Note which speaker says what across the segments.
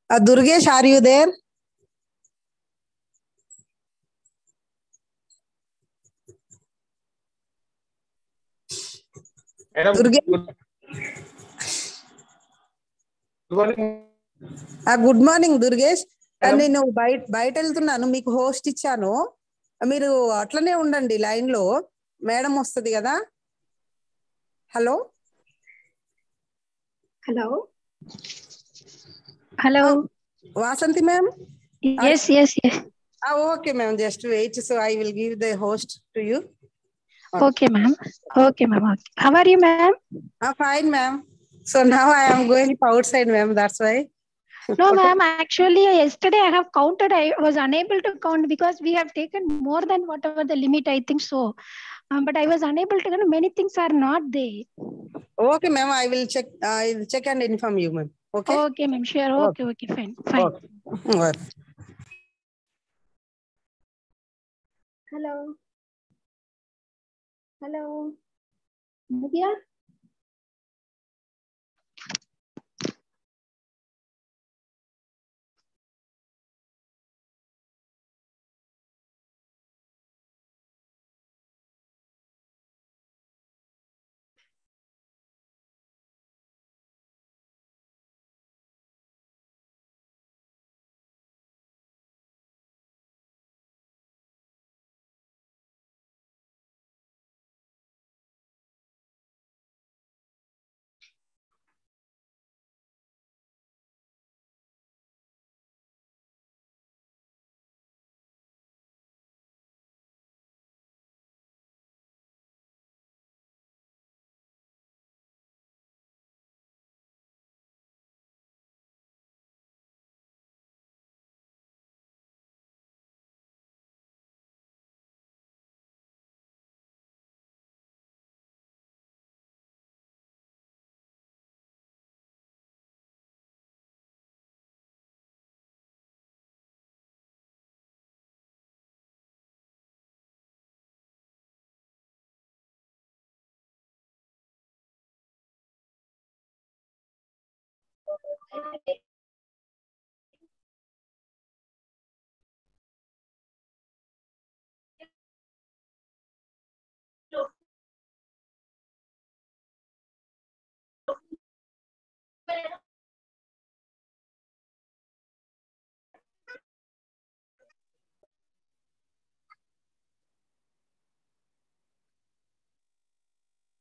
Speaker 1: Durgesh, are you there?
Speaker 2: Madam,
Speaker 1: Durgesh.
Speaker 2: good morning.
Speaker 1: Good morning Durgesh.
Speaker 2: Madam.
Speaker 1: నేను బయట వెళ్తున్నాను, మీకు హోస్ట్ ఇచ్చాను, మీరు అట్లనే ఉండండి లైన్ లో, మేడం వస్తుంది కదా. Hello
Speaker 3: hello hello
Speaker 1: Vasanthi ma'am.
Speaker 3: Yes yes yes
Speaker 1: okay ma'am, just wait, so I will give the host to you.
Speaker 3: Okay ma'am. Okay ma'am. How are you ma'am?
Speaker 1: Fine ma'am. So now I am going outside ma'am, that's why.
Speaker 3: No ma'am, actually yesterday I have counted. I was unable to count because we have taken more than whatever the limit, I think so. But I was unable to count. Many things are not there.
Speaker 1: Okay ma'am, I will check and inform you ma'am. Okay.
Speaker 3: Okay ma'am, sure. Okay, fine.
Speaker 1: Okay.
Speaker 3: Hello Nidya.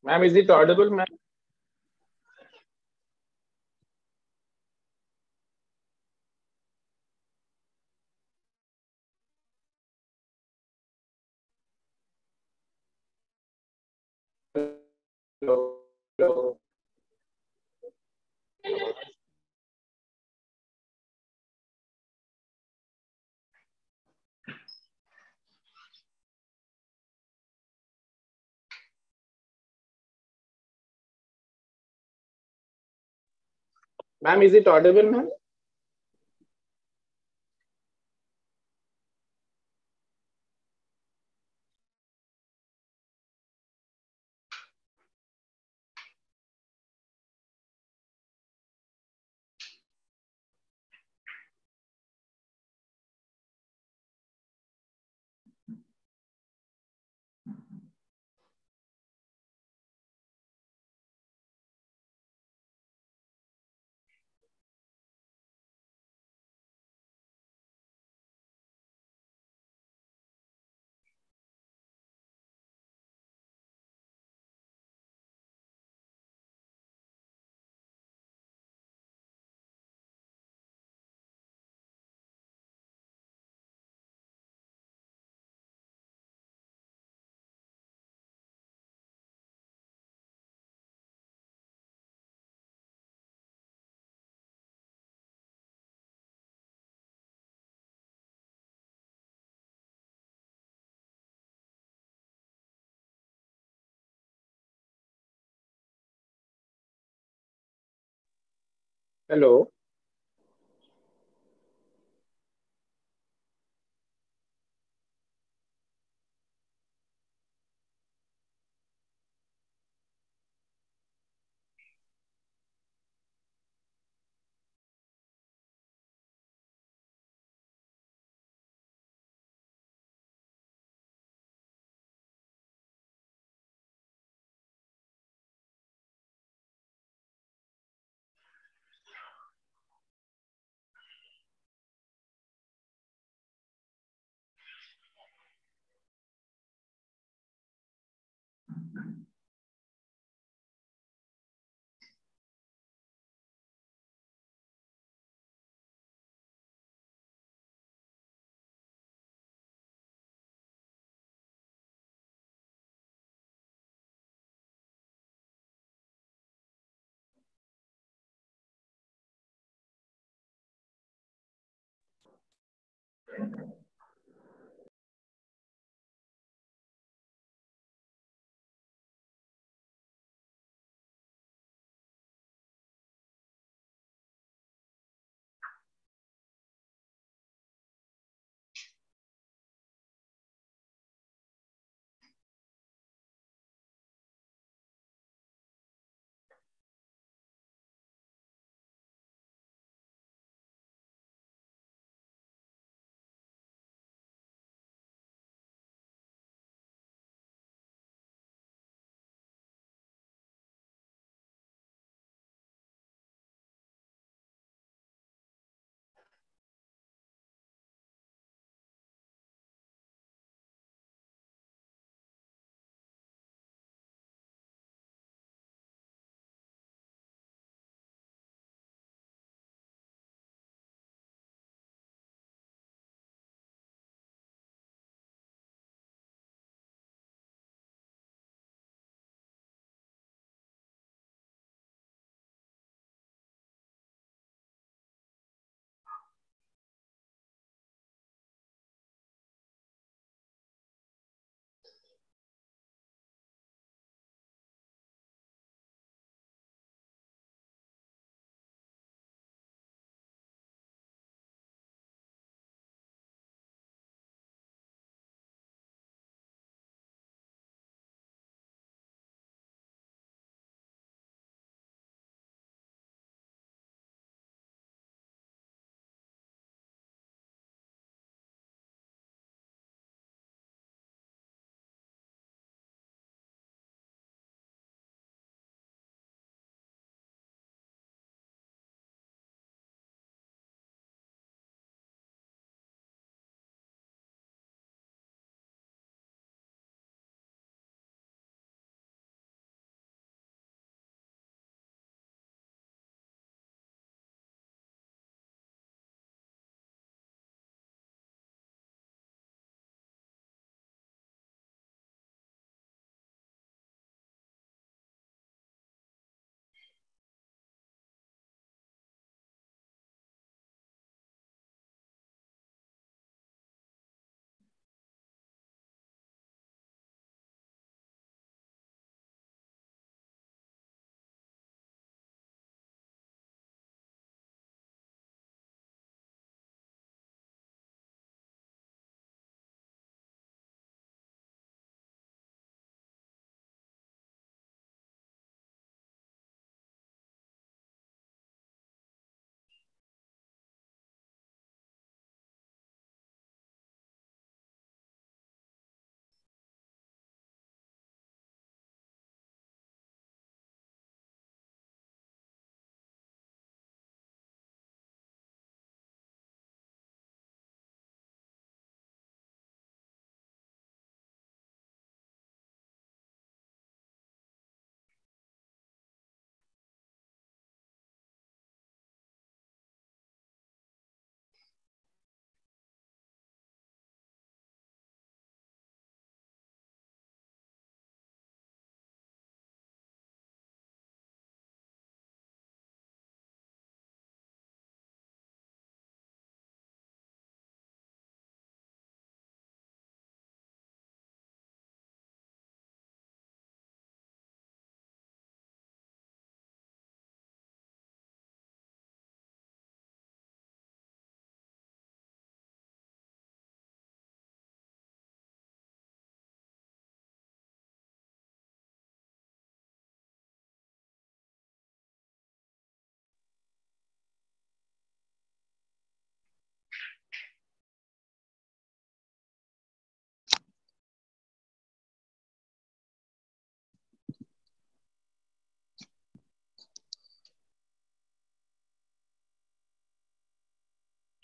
Speaker 2: Ma'am, is it audible, ma'am? Hello. Ma'am, is it audible, ma'am? Hello.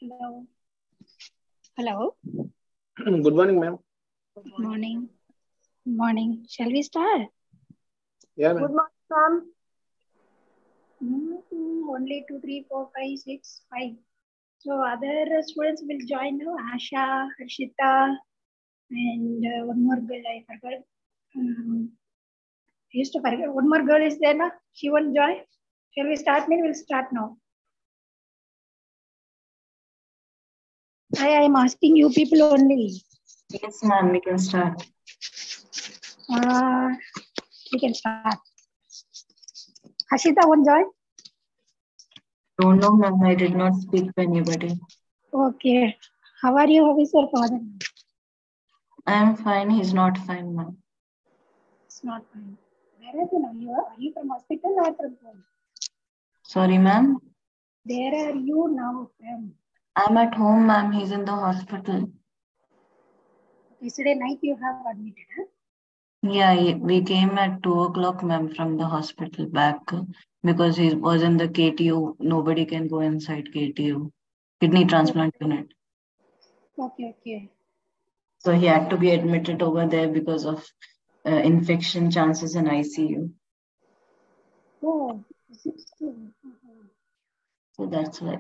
Speaker 3: Hello. Hello.
Speaker 2: Good morning, ma'am.
Speaker 3: Good morning. Good morning. Shall we start?
Speaker 2: Yeah, ma'am.
Speaker 1: Good morning, ma'am.
Speaker 3: Only 2, 3, 4, 5, 6, 5. So other students will join now. Asha, Harshita, and one more girl I forgot. I used to forget. One more girl is there now. She won't join. Shall we start? We'll start now. I am asking you people only.
Speaker 4: Yes, ma'am, we can start.
Speaker 3: We can start. Hashita won't join?
Speaker 4: Don't know, ma'am. I did not speak to anybody.
Speaker 3: Okay. How are you? How is your father?
Speaker 4: I am fine. He's not fine, ma'am.
Speaker 3: It's not fine. Where is you? Are you from hospital or from home?
Speaker 4: Sorry, ma'am.
Speaker 3: Where are you now from?
Speaker 4: I'm at home, ma'am. He's in the hospital.
Speaker 3: Yesterday night you have admitted, huh?
Speaker 4: Yeah, we came at 2 o'clock, ma'am, from the hospital back because he was in the KTU. Nobody can go inside KTU, kidney transplant unit.
Speaker 3: Okay.
Speaker 4: So he had to be admitted over there because of infection chances in ICU.
Speaker 3: Oh,
Speaker 4: So that's why.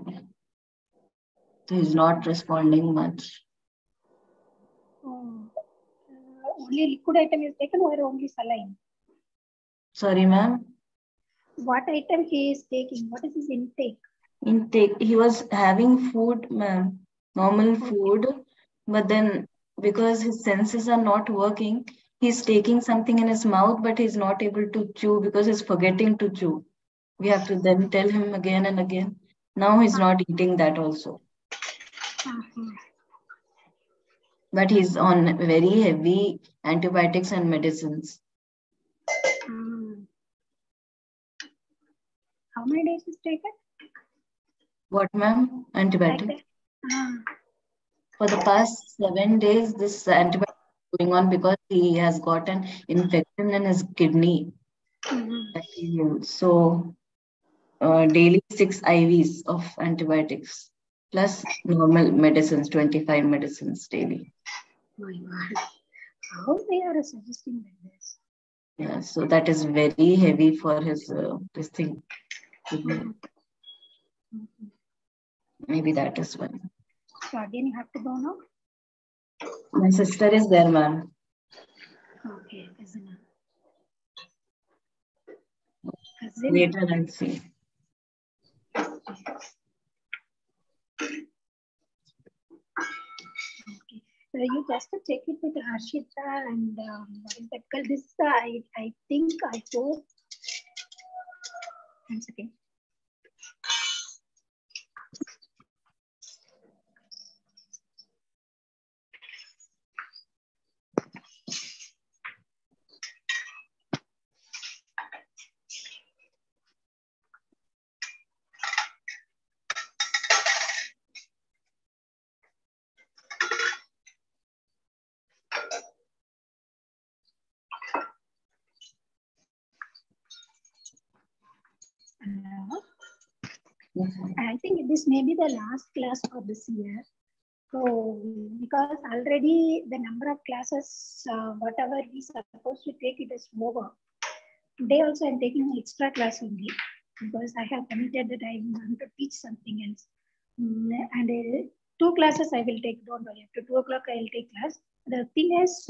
Speaker 4: So he's not responding much.
Speaker 3: Oh. Only liquid item is taken or only saline?
Speaker 4: Sorry, ma'am.
Speaker 3: What item he is taking? What is his intake?
Speaker 4: He was having food, ma'am, normal food, but then because his senses are not working, he's taking something in his mouth, but he's not able to chew because he's forgetting to chew. We have to then tell him again and again. Now he's not eating that also. But he's on very heavy antibiotics and medicines.
Speaker 3: How many days is taken?
Speaker 4: What, ma'am? Antibiotics? For the past 7 days, this antibiotic is going on because he has got an infection in his kidney. So daily 6 IVs of antibiotics plus normal medicines, 25 medicines daily.
Speaker 3: My God. How they are suggesting like this?
Speaker 4: Yeah, so that is very heavy for his this thing. Maybe that is why.
Speaker 3: So again, you have to go now?
Speaker 4: My sister is there, ma'am.
Speaker 3: Okay, cousin.
Speaker 4: Later, I'll see.
Speaker 3: Okay. So you just check it with Harshita and what is that called? This I think I hope. One second. I think this may be the last class for this year. So, because already the number of classes, whatever we supposed to take, it is over. Today also I'm taking an extra class only because I have committed that I want to teach something else. And 2 classes I will take, don't worry. After 2 o'clock I will take class. The thing is,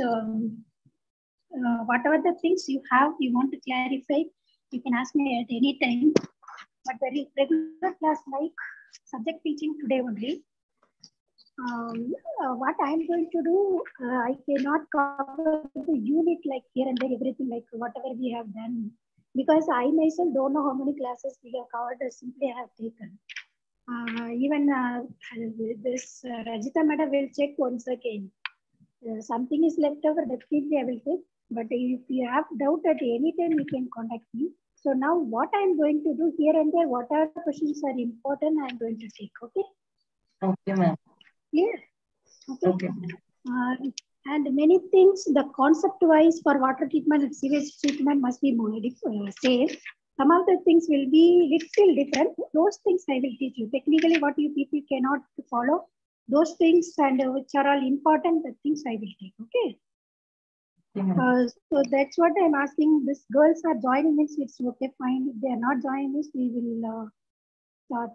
Speaker 3: whatever the things you have, you want to clarify, you can ask me at any time. But the regular class like subject teaching today only. What I am going to do, I cannot cover the unit like here and there, everything like whatever we have done. Because I myself don't know how many classes we have covered, simply I have taken. Even this Rajita madam will check once again. Something is left over, definitely I will take. But if you have doubt at any time, you can contact me. So now what I'm going to do here and there, whatever questions are important, I'm going to take, okay?
Speaker 4: Okay, ma'am.
Speaker 3: Yeah.
Speaker 4: Okay.
Speaker 3: And many things, the concept-wise for water treatment and sewage treatment must be more same. Some of the things will be little different. Those things I will teach you. Technically, what you people cannot follow, those things and which are all important, the things I will take, okay? So that's what I'm asking. These girls are joining means it's okay, fine. If they are not joining means we will start.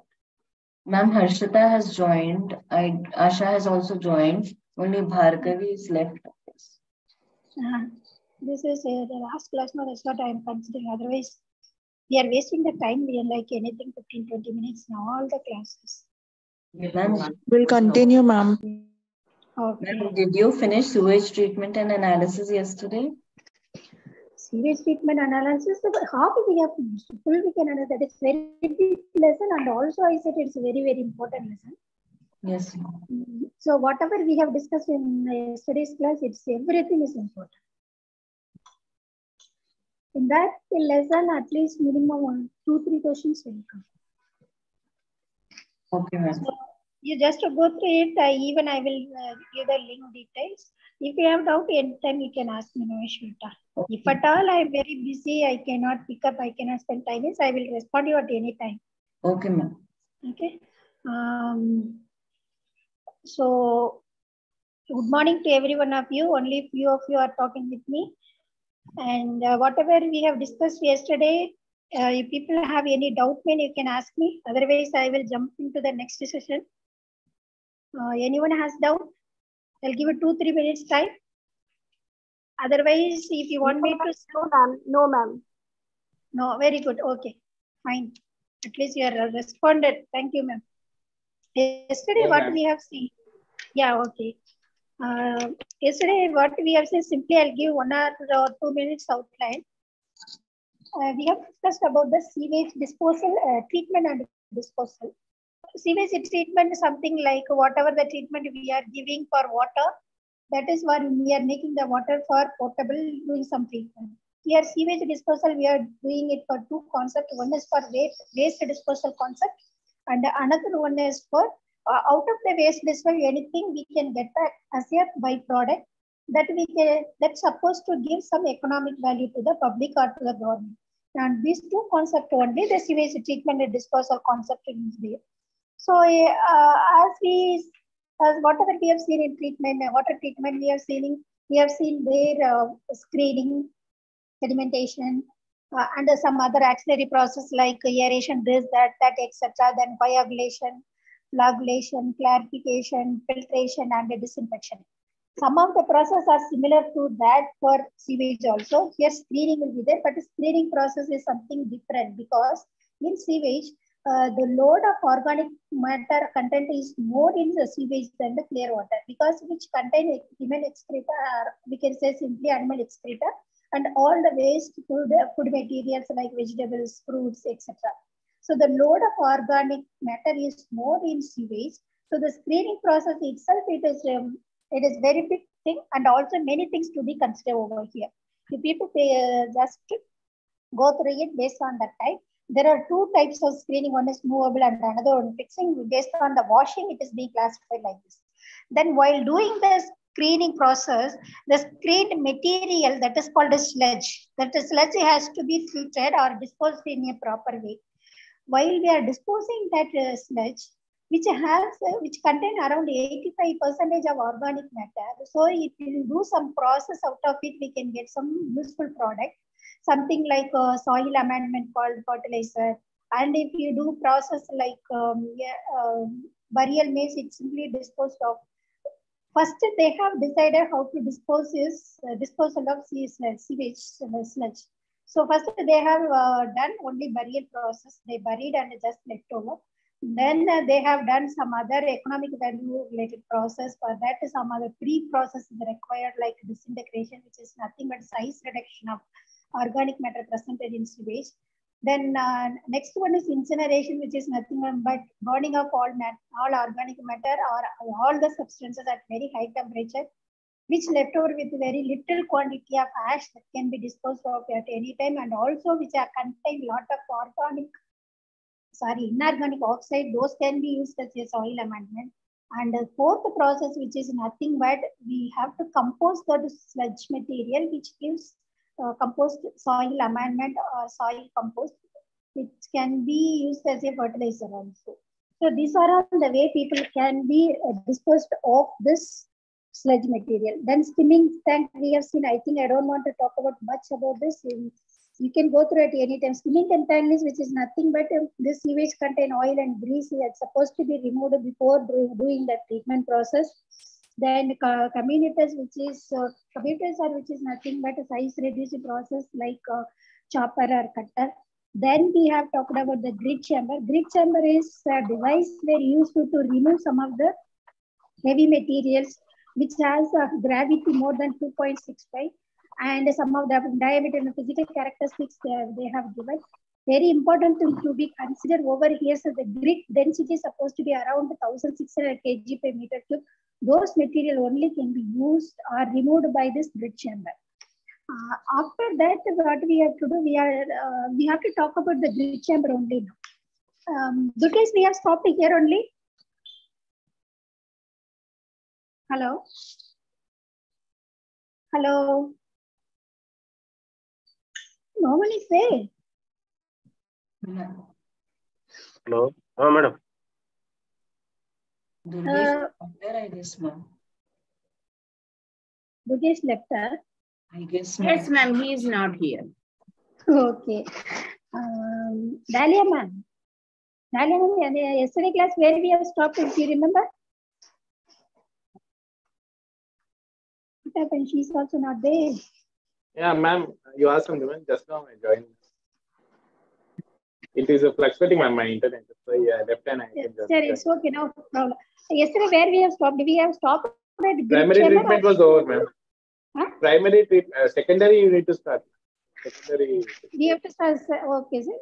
Speaker 4: Ma'am, Harshita has joined. Asha has also joined. Only Bhargavi is left.
Speaker 3: This is the last class now. That's what I am considering. Otherwise, we are wasting the time. We are like anything 15-20 minutes now. All the classes.
Speaker 4: Ma'am,
Speaker 5: We'll continue, ma'am.
Speaker 3: Okay.
Speaker 4: ma'am, did you finish sewage treatment and analysis yesterday?
Speaker 3: Sewage treatment analysis, half we have finished. Full we can analyze. That is very deep lesson, and also I said it's a very, very important lesson.
Speaker 4: Yes, ma'am.
Speaker 3: So whatever we have discussed in yesterday's class, it's everything is important. In that lesson, at least minimum 2-3 questions will come.
Speaker 4: Okay, ma'am.
Speaker 3: So you just go through it. Even I will give the link details. If you have doubt, anytime you can ask me, no issue.
Speaker 4: Okay.
Speaker 3: If at all I am very busy, I cannot pick up, I cannot spend time, I will respond you at any time.
Speaker 4: Okay, ma'am.
Speaker 3: Okay. So good morning to every one of you. Only few of you are talking with me. And whatever we have discussed yesterday, if people have any doubt, then you can ask me. Otherwise, I will jump into the next session. Anyone has doubt? I'll give it 2-3 minutes time. Otherwise, if you want me to...
Speaker 6: No, ma'am. No, ma'am.
Speaker 3: No, very good. Okay, fine. At least you are responded. Thank you, ma'am. Yesterday,
Speaker 2: No,
Speaker 3: what
Speaker 2: ma'am.
Speaker 3: we have seen. Yeah, okay. Yesterday, what we have seen, simply I'll give 1 or 2 minutes outline. We have discussed about the sewage disposal, treatment and disposal. Sewage treatment is something like whatever the treatment we are giving for water, that is what we are making the water for potable, doing some treatment. Here, sewage disposal, we are doing it for 2 concepts. One is for waste disposal concept, and another one is for out of the waste disposal, anything we can get that as a byproduct that we can, that's supposed to give some economic value to the public or to the government. And these 2 concepts only, the sewage treatment and disposal concept is there. So as whatever we have seen in treatment, water treatment, we have seen their screening, sedimentation, and some other auxiliary process like aeration, this, that, etc. Then coagulation, flagellation, clarification, filtration, and disinfection. Some of the processes are similar to that for sewage also. Here screening will be there, but the screening process is something different because in sewage, the load of organic matter content is more in the sewage than the clear water because which contain human excreta, or we can say simply animal excreta, and all the waste food materials like vegetables, fruits, etc. So the load of organic matter is more in sewage. So the screening process itself, it is very big thing, and also many things to be considered over here. If people just go through it based on that type. There are 2 types of screening. One is movable and another one fixing. Based on the washing, it is being classified like this. Then while doing the screening process, the screened material that is called a sludge. That sludge has to be filtered or disposed in a proper way. While we are disposing that sludge, which contain around 85% of organic matter. So if we do some process out of it, we can get some useful product. Something like soil amendment called fertilizer. And if you do process like burial means, it's simply disposed of. First, they have decided how to disposal of sewage sludge. So first they have done only burial process. They buried and just left over. Then they have done some other economic value related process. For that, some other pre-process is required like disintegration, which is nothing but size reduction of organic matter presented in sewage. Then next one is incineration, which is nothing but burning of all organic matter or all the substances at very high temperature, which left over with very little quantity of ash that can be disposed of at any time, and also which are contain lot of inorganic oxide. Those can be used as a soil amendment. And the 4th process, which is nothing but we have to compose the sludge material, which gives compost soil amendment or soil compost, which can be used as a fertilizer also. So these are all the way people can be disposed of this sludge material. Then skimming tank we have seen. I think I don't want to talk about much about this. You can go through it anytime. Skimming tank is which is nothing but this sewage contain oil and grease that's supposed to be removed before doing the treatment process. Then commutators, which is nothing but a size reducing process like chopper or cutter. Then we have talked about the grid chamber. Grid chamber is a device very useful to remove some of the heavy materials which has a gravity more than 2.65 and some of the diameter and physical characteristics they have given. Very important thing to be considered over here. So the grid density is supposed to be around 1600 kg per meter cube. Those material only can be used or removed by this grid chamber. After that, what we have to do, we have to talk about the grid chamber only now. Duties, we have stopped here only. Hello. Hello. No one is there.
Speaker 2: Hello. Oh, madam.
Speaker 4: Durgesh there, I guess, ma'am.
Speaker 3: Dukesh left her.
Speaker 4: I guess,
Speaker 5: Yes, ma'am, he is not here.
Speaker 3: Okay. Dahlia ma'am. Dahlia ma'am, yesterday class where we have stopped, if you remember? What happened? She's also not there.
Speaker 2: Yeah, ma'am. You asked something, ma'am. Just now I joined. It is fluctuating on my internet. So yeah, left and I can just.
Speaker 3: Sir, it's okay, no problem. Yesterday where we have stopped? We have stopped at
Speaker 2: Primary treatment was over, ma'am.
Speaker 3: Huh?
Speaker 2: Primary treatment, secondary you need to start. Secondary.
Speaker 3: We have to start. Okay, sir.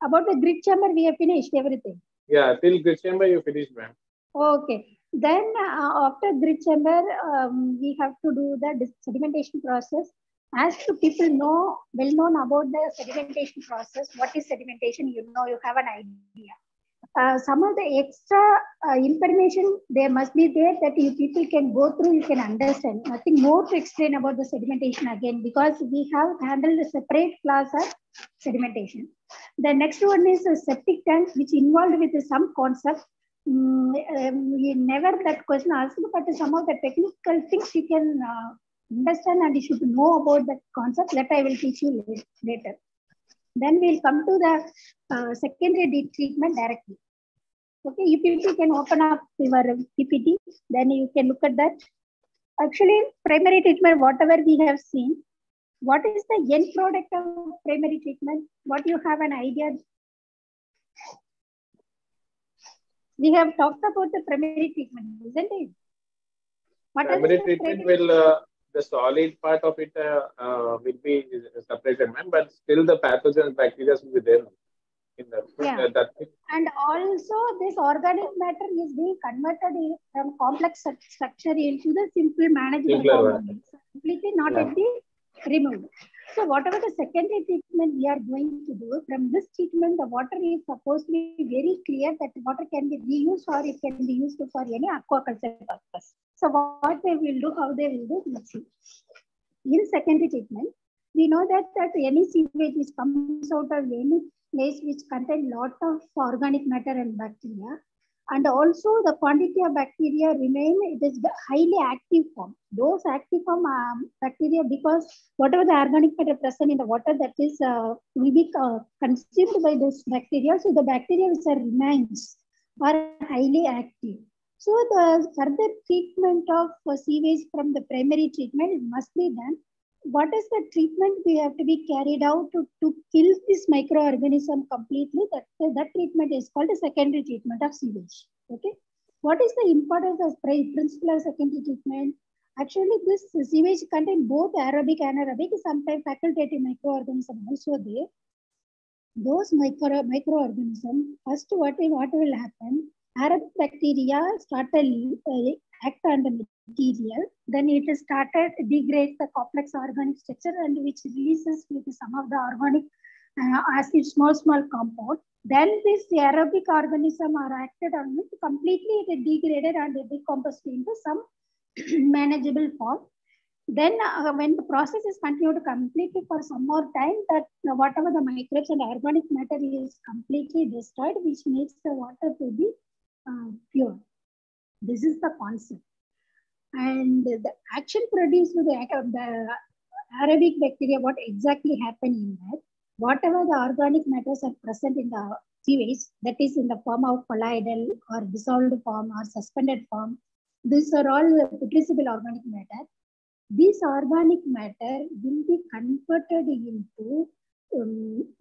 Speaker 3: About the grid chamber, we have finished everything.
Speaker 2: Yeah, till grid chamber you finished, ma'am.
Speaker 3: Okay. Then after grid chamber, we have to do the sedimentation process. As to people know, well known about the sedimentation process, what is sedimentation, you know, you have an idea. Some of the extra information there must be there that you people can go through, you can understand. Nothing more to explain about the sedimentation again, because we have handled a separate class of sedimentation. The next one is a septic tank, which involved with some concept. We never that question asked, but some of the technical things you can understand and you should know about that concept that I will teach you later. Then we'll come to the secondary treatment directly. Okay, you people can open up your PPT, then you can look at that. Actually, primary treatment, whatever we have seen, what is the end product of primary treatment? What you have an idea? We have talked about the primary treatment, isn't it? What
Speaker 2: primary treatment will, the solid part of it will be separated, ma'am, but still the pathogens, bacteria will be there in the food.
Speaker 3: Yeah. And also this organic matter is being converted from complex structure into the simple manageable form. Completely not at the removed. So whatever the secondary treatment we are going to do, from this treatment, the water is supposed to be very clear that water can be reused or it can be used for any aquaculture purpose. So what they will do, how they will do, let's see. In secondary treatment, we know that any sewage which comes out of any place which contain lot of organic matter and bacteria, and also the quantity of bacteria remain, it is highly active form. Those active form bacteria, because whatever the organic matter present in the water, that is will be consumed by those bacteria. So the bacteria which are remains are highly active. So the further treatment of sewage from the primary treatment must be done. What is the treatment we have to be carried out to kill this microorganism completely? That treatment is called a secondary treatment of sewage. Okay. What is the importance of principle of secondary treatment? Actually, this sewage contains both aerobic and anaerobic, sometimes facultative microorganisms also there. Those microorganisms, first what will happen? Aerobic bacteria started act on the material, then it started degrade the complex organic structure and which releases with some of the organic acid, small compound. Then this aerobic organism are acted on it, completely it degraded and decomposed into some manageable form. Then when the process is continued completely for some more time, that whatever the microbes and organic matter is completely destroyed, which makes the water to be pure. This is the concept. And the action produced with the aerobic bacteria, what exactly happened in that? Whatever the organic matters are present in the sewage, that is in the form of colloidal or dissolved form or suspended form, these are all putrescible organic matter. This organic matter will be converted into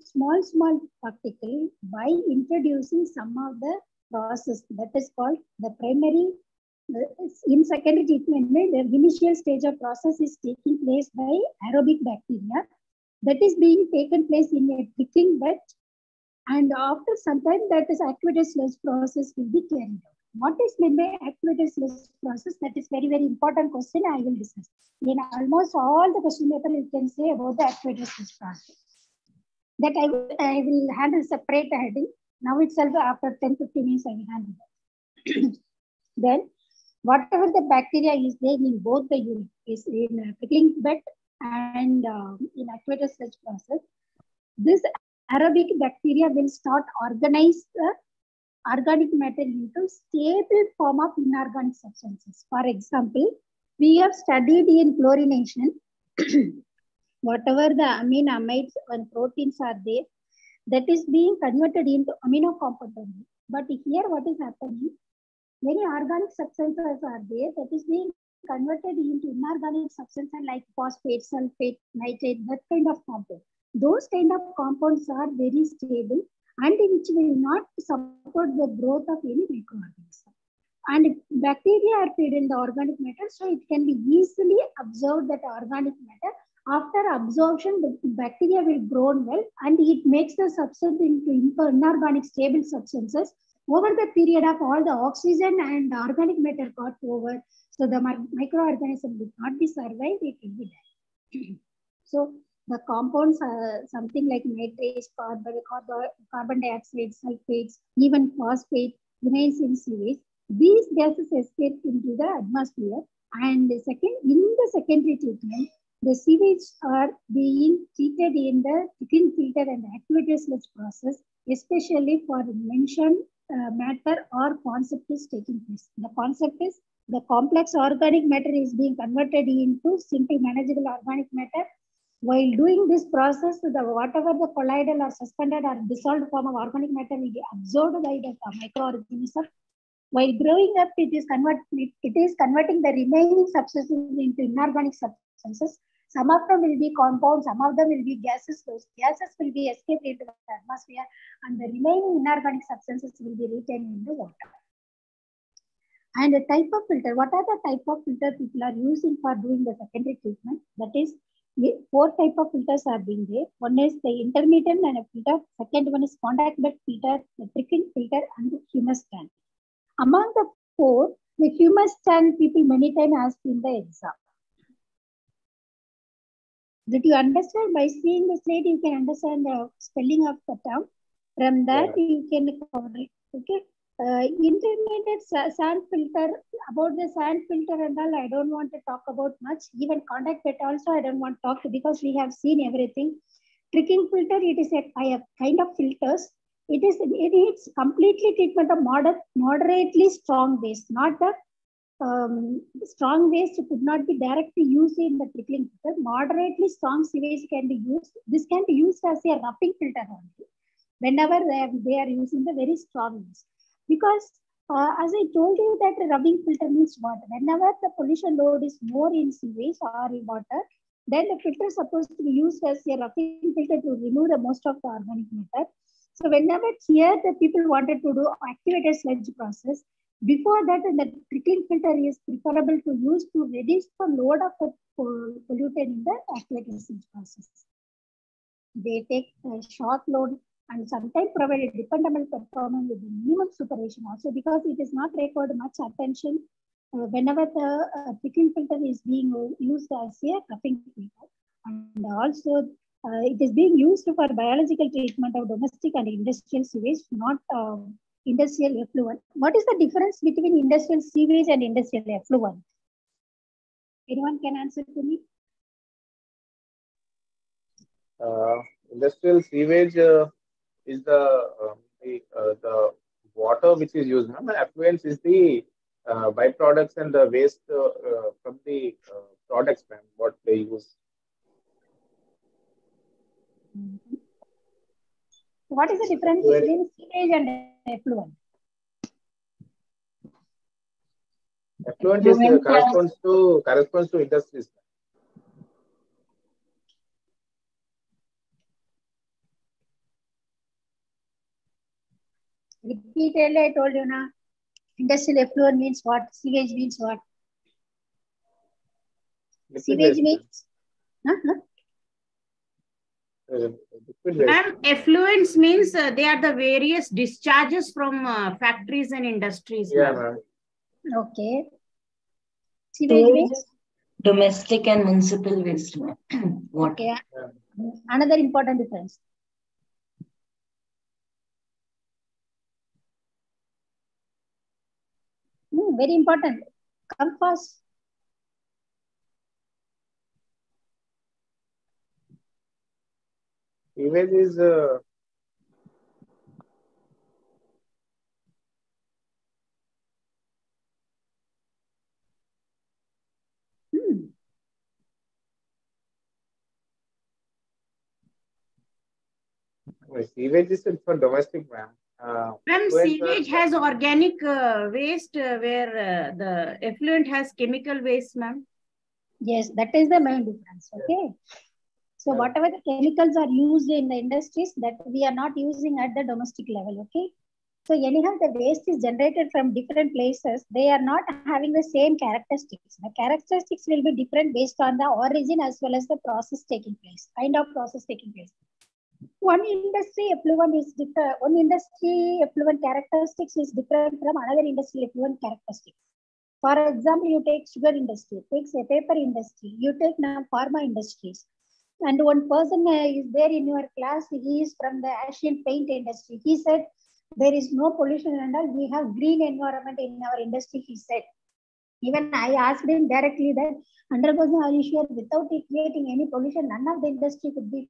Speaker 3: small particle by introducing some of the process that is called the primary. In secondary treatment, the initial stage of process is taking place by aerobic bacteria that is being taken place in a trickling bed, and after some time that is aqueous sludge process will be carried out. What is meant by aqueous sludge process? That is very, very important question I will discuss. In almost all the question paper you can say about the aqueous sludge process. That I will handle separate heading. Now itself after 10-15 minutes I will handle that. Then whatever the bacteria is there in both the unit is in a trickling bed and in aqueous sludge process, this aerobic bacteria will start organize the organic matter into stable form of inorganic substances. For example, we have studied in chlorination, whatever the amino acids and proteins are there, that is being converted into amino compound only. But here what is happening? Many organic substances are there that is being converted into inorganic substances like phosphate, sulfate, nitrate, that kind of compound. Those kind of compounds are very stable and which will not support the growth of any microorganism. And bacteria are fed in the organic matter, so it can be easily absorbed that organic matter. After absorption, the bacteria will grow well and it makes the substance into inorganic stable substances. Over the period of all the oxygen and organic matter got over, so the microorganism will not be survived, it will be dead. So the compounds are something like nitrates, carbon dioxide, sulfates, even phosphate remains in sewage. These gases escape into the atmosphere, and in the secondary treatment, the sewage are being treated in the trickling filter and aqueous sludge process, especially for mentioned matter or concept is taking place. The concept is the complex organic matter is being converted into simple manageable organic matter. While doing this process, whatever the colloidal or suspended or dissolved form of organic matter will be absorbed by the microorganism. While growing up, it is converting the remaining substances into inorganic substances. Some of them will be compounds, some of them will be gases. Those gases will be escaped into the atmosphere, and the remaining inorganic substances will be retained in the water. And the type of filter, what are the type of filter people are using for doing the secondary treatment? That is, 4 type of filters are being there. One is the intermittent and a filter. Second one is contact bed filter, the trickling filter, and the humus tank. Among the 4, the humus tank people many times asked in the exam. Did you understand? By seeing the slide, you can understand the spelling of the term. From that, you can cover it. Okay. Intermediate sand filter, about the sand filter and all, I don't want to talk about much. Even contact bed also, I don't want to talk because we have seen everything. Trickling filter, it is a kind of filters. It needs completely treatment of moderately strong waste, not the strong waste could not be directly used in the trickling filter. Moderately strong sewage can be used. This can be used as a roughing filter only whenever they are using the very strong waste. Because as I told you that rubbing filter means what? Whenever the pollution load is more in sewage or in water, then the filter is supposed to be used as a roughing filter to remove the most of the organic matter. So whenever here the people wanted to do activated sludge process, before that the trickling filter is preferable to use to reduce the load of the pollutant in the activated sludge process. They take a short load and sometimes provide a dependable performance with the minimum supervision also, because it is not required much attention whenever the trickling filter is being used as a roughing filter. And also it is being used for biological treatment of domestic and industrial sewage, not industrial effluent. What is the difference between industrial sewage and industrial effluent? Anyone can answer to me?
Speaker 2: Industrial sewage is the water which is used. Effluents is the byproducts and the waste from the products, what they use.
Speaker 3: What is the difference between sewage and effluent?
Speaker 2: Effluent is corresponds to industries.
Speaker 3: repeatedly I told you now. Industrial effluent means what? Sewage means what?
Speaker 2: Liquid
Speaker 3: Sewage
Speaker 2: waste.
Speaker 3: means?
Speaker 2: Liquid waste.
Speaker 5: Ma'am, effluents means they are the various discharges from factories and industries.
Speaker 2: Yeah,
Speaker 5: ma'am.
Speaker 2: ma'am.
Speaker 3: Okay. Sewage means?
Speaker 4: Domestic and municipal waste. What?
Speaker 3: Okay.
Speaker 2: Yeah.
Speaker 3: Another important difference. Very important. Come fast.
Speaker 2: Sewage is sewage is for domestic, ma'am.
Speaker 5: Ma'am,
Speaker 2: Effluents
Speaker 5: sewage
Speaker 2: are-
Speaker 5: has organic waste where the effluent has chemical waste, ma'am.
Speaker 3: Yes, that is the main difference. Okay. So
Speaker 2: Yeah.
Speaker 3: whatever the chemicals are used in the industries that we are not using at the domestic level. Okay. So anyhow, the waste is generated from different places. They are not having the same characteristics. The characteristics will be different based on the origin as well as the process taking place, kind of process taking place. One industry effluent is different. One industry effluent characteristics is different from another industry effluent characteristics. For example, you take sugar industry, takes a paper industry, you take now pharma industries. And one person is there in your class, he is from the Asian paint industry. He said, there is no pollution and all, we have green environment in our industry, he said. Even I asked him directly that 100% are you sure without it creating any pollution, none of the industry could be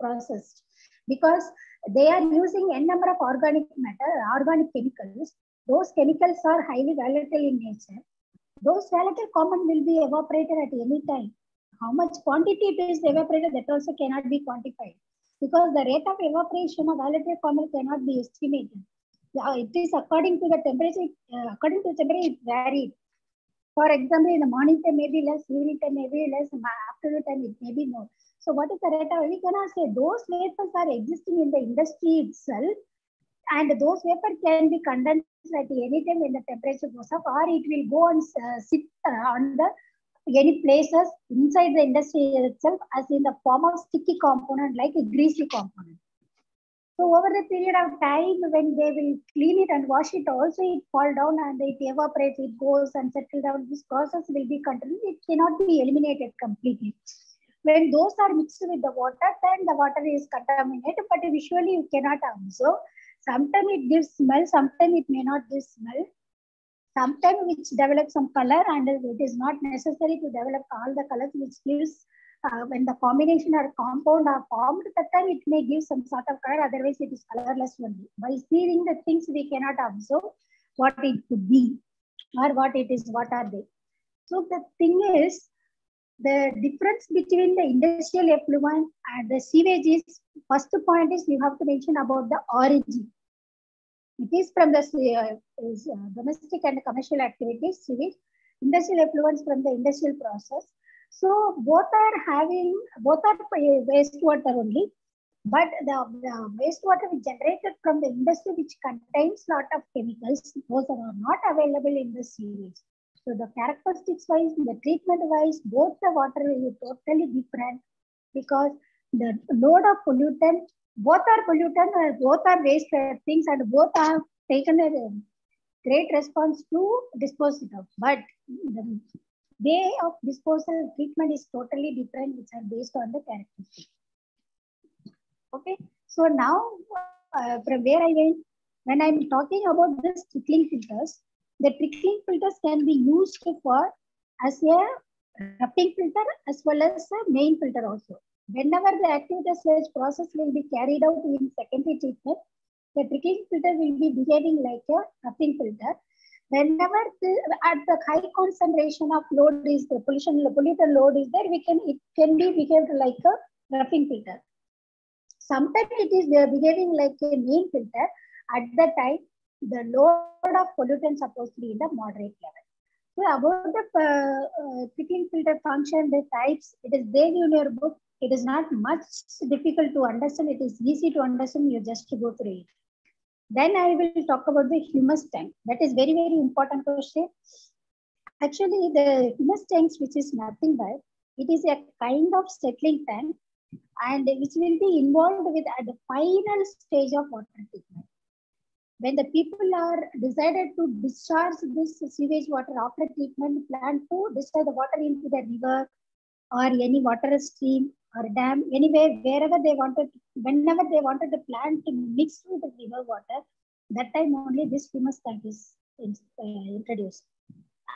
Speaker 3: processed. Because they are using n number of organic matter, organic chemicals. Those chemicals are highly volatile in nature. Those volatile compound will be evaporated at any time. How much quantity it is evaporated, that also cannot be quantified. Because the rate of evaporation of volatile compound cannot be estimated. It is according to the temperature, it varies. For example, in the morning time may be less, evening time may be less, afternoon time it may be more. So what is the rate of, we cannot say those vapors are existing in the industry itself, and those vapors can be condensed at any time when the temperature goes up, or it will go and sit on the any places inside the industry itself as in the form of sticky component like a greasy component. So over the period of time, when they will clean it and wash it, also it fall down and it evaporates, it goes and settle down. This process will be continued. It cannot be eliminated completely. When those are mixed with the water, then the water is contaminated, but visually you cannot observe. Sometimes it gives smell, sometimes it may not give smell. Sometimes which develops some color, and it is not necessary to develop all the colors which gives when the combination or compound are formed, that time it may give some sort of color, otherwise it is colorless only. By seeing the things, we cannot observe what it could be or what it is, what are they. So the thing is, the difference between the industrial effluent and the sewage is, first point is you have to mention about the origin. It is from the domestic and commercial activities, sewage, industrial effluents from the industrial process. So both are wastewater only, but the wastewater is generated from the industry which contains lot of chemicals. Those are not available in the sewage. So the characteristics wise, the treatment wise, both the water is totally different because the load of pollutant, both are pollutant, both are waste things, and both have taken a great response to dispose it of. But the way of disposal treatment is totally different, which are based on the characteristics. Okay, so now from where I went, when I'm talking about this trickling filters, the trickling filters can be used for as a roughing filter as well as a main filter also. Whenever the active sludge process will be carried out in secondary treatment, the trickling filter will be behaving like a roughing filter. Whenever at the high concentration of load is the pollutant load is there, it can be behaved like a roughing filter. Sometimes it is behaving like a main filter. At the time, the load of pollutant supposed to be in the moderate level. So about the trickling filter function, the types, it is there in your book. It is not much difficult to understand. It is easy to understand. You just go through it. Then I will talk about the humus tank. That is very, very important question. Actually, the humus tanks, which is nothing but, it is a kind of settling tank and which will be involved with at the final stage of water treatment. When the people are decided to discharge this sewage water after treatment, plan to discharge the water into the river or any water stream or dam, anywhere, wherever they wanted, whenever they wanted the plant to mix with the river water, that time only this humus tank is introduced.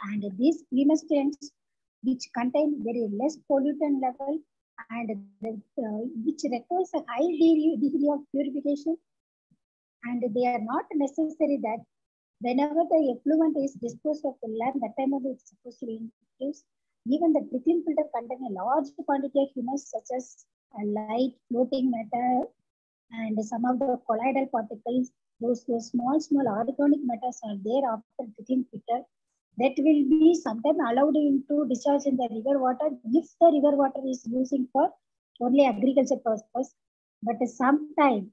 Speaker 3: And these humus tanks, which contain very less pollutant level and which requires a high degree of purification, and they are not necessary that whenever the effluent is disposed of the land, that time only it's supposed to be introduced. Even the trickling filter contain a large quantity of humus such as a light floating matter and some of the colloidal particles. Those small organic matters are there after trickling filter that will be sometimes allowed into discharge in the river water if the river water is using for only agriculture purpose. But sometimes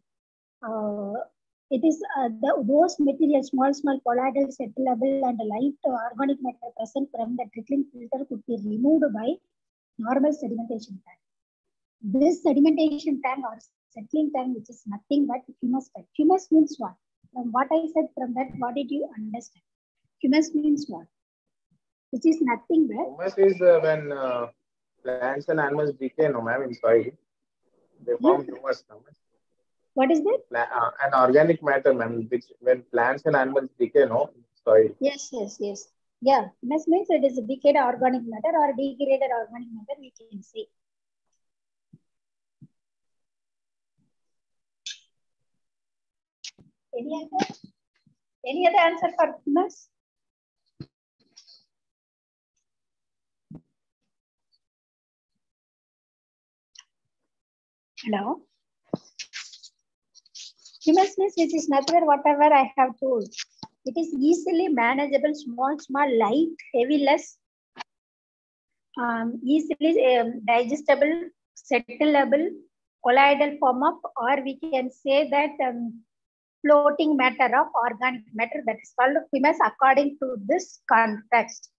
Speaker 3: it is those materials, small colloidal, settlable, and light organic matter present from the trickling filter could be removed by normal sedimentation tank. This sedimentation tank or settling tank, which is nothing but humus tank. Humus means what? From what I said, from that, what did you understand? Humus means what? Which is nothing but.
Speaker 2: Humus is when plants and animals decay, no ma'am, in soil. They form humus, no ma'am.
Speaker 3: What is that?
Speaker 2: An organic matter, ma'am, which when plants and animals decay, no, in soil.
Speaker 3: Yes. Yeah, humus means it is a decayed organic matter or degraded organic matter, we can say. Any other answer for humus? Hello? Humus means which is nothing whatever I have told. It is easily manageable, small, light, heavy-less, easily digestible, settlable, colloidal form of, or we can say that floating matter of organic matter, that is called humus according to this context.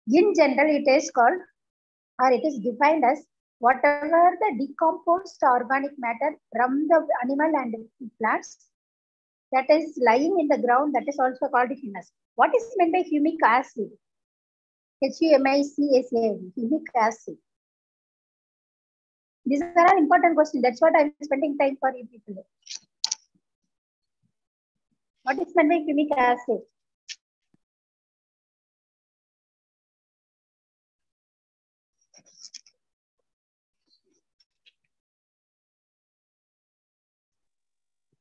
Speaker 3: In general, it is called or it is defined as whatever the decomposed organic matter from the animal and plants that is lying in the ground, that is also called humus. What is meant by humic acid? HUMICACID, humic acid. These are important questions. That's what I'm spending time for you people. What is meant by humic acid?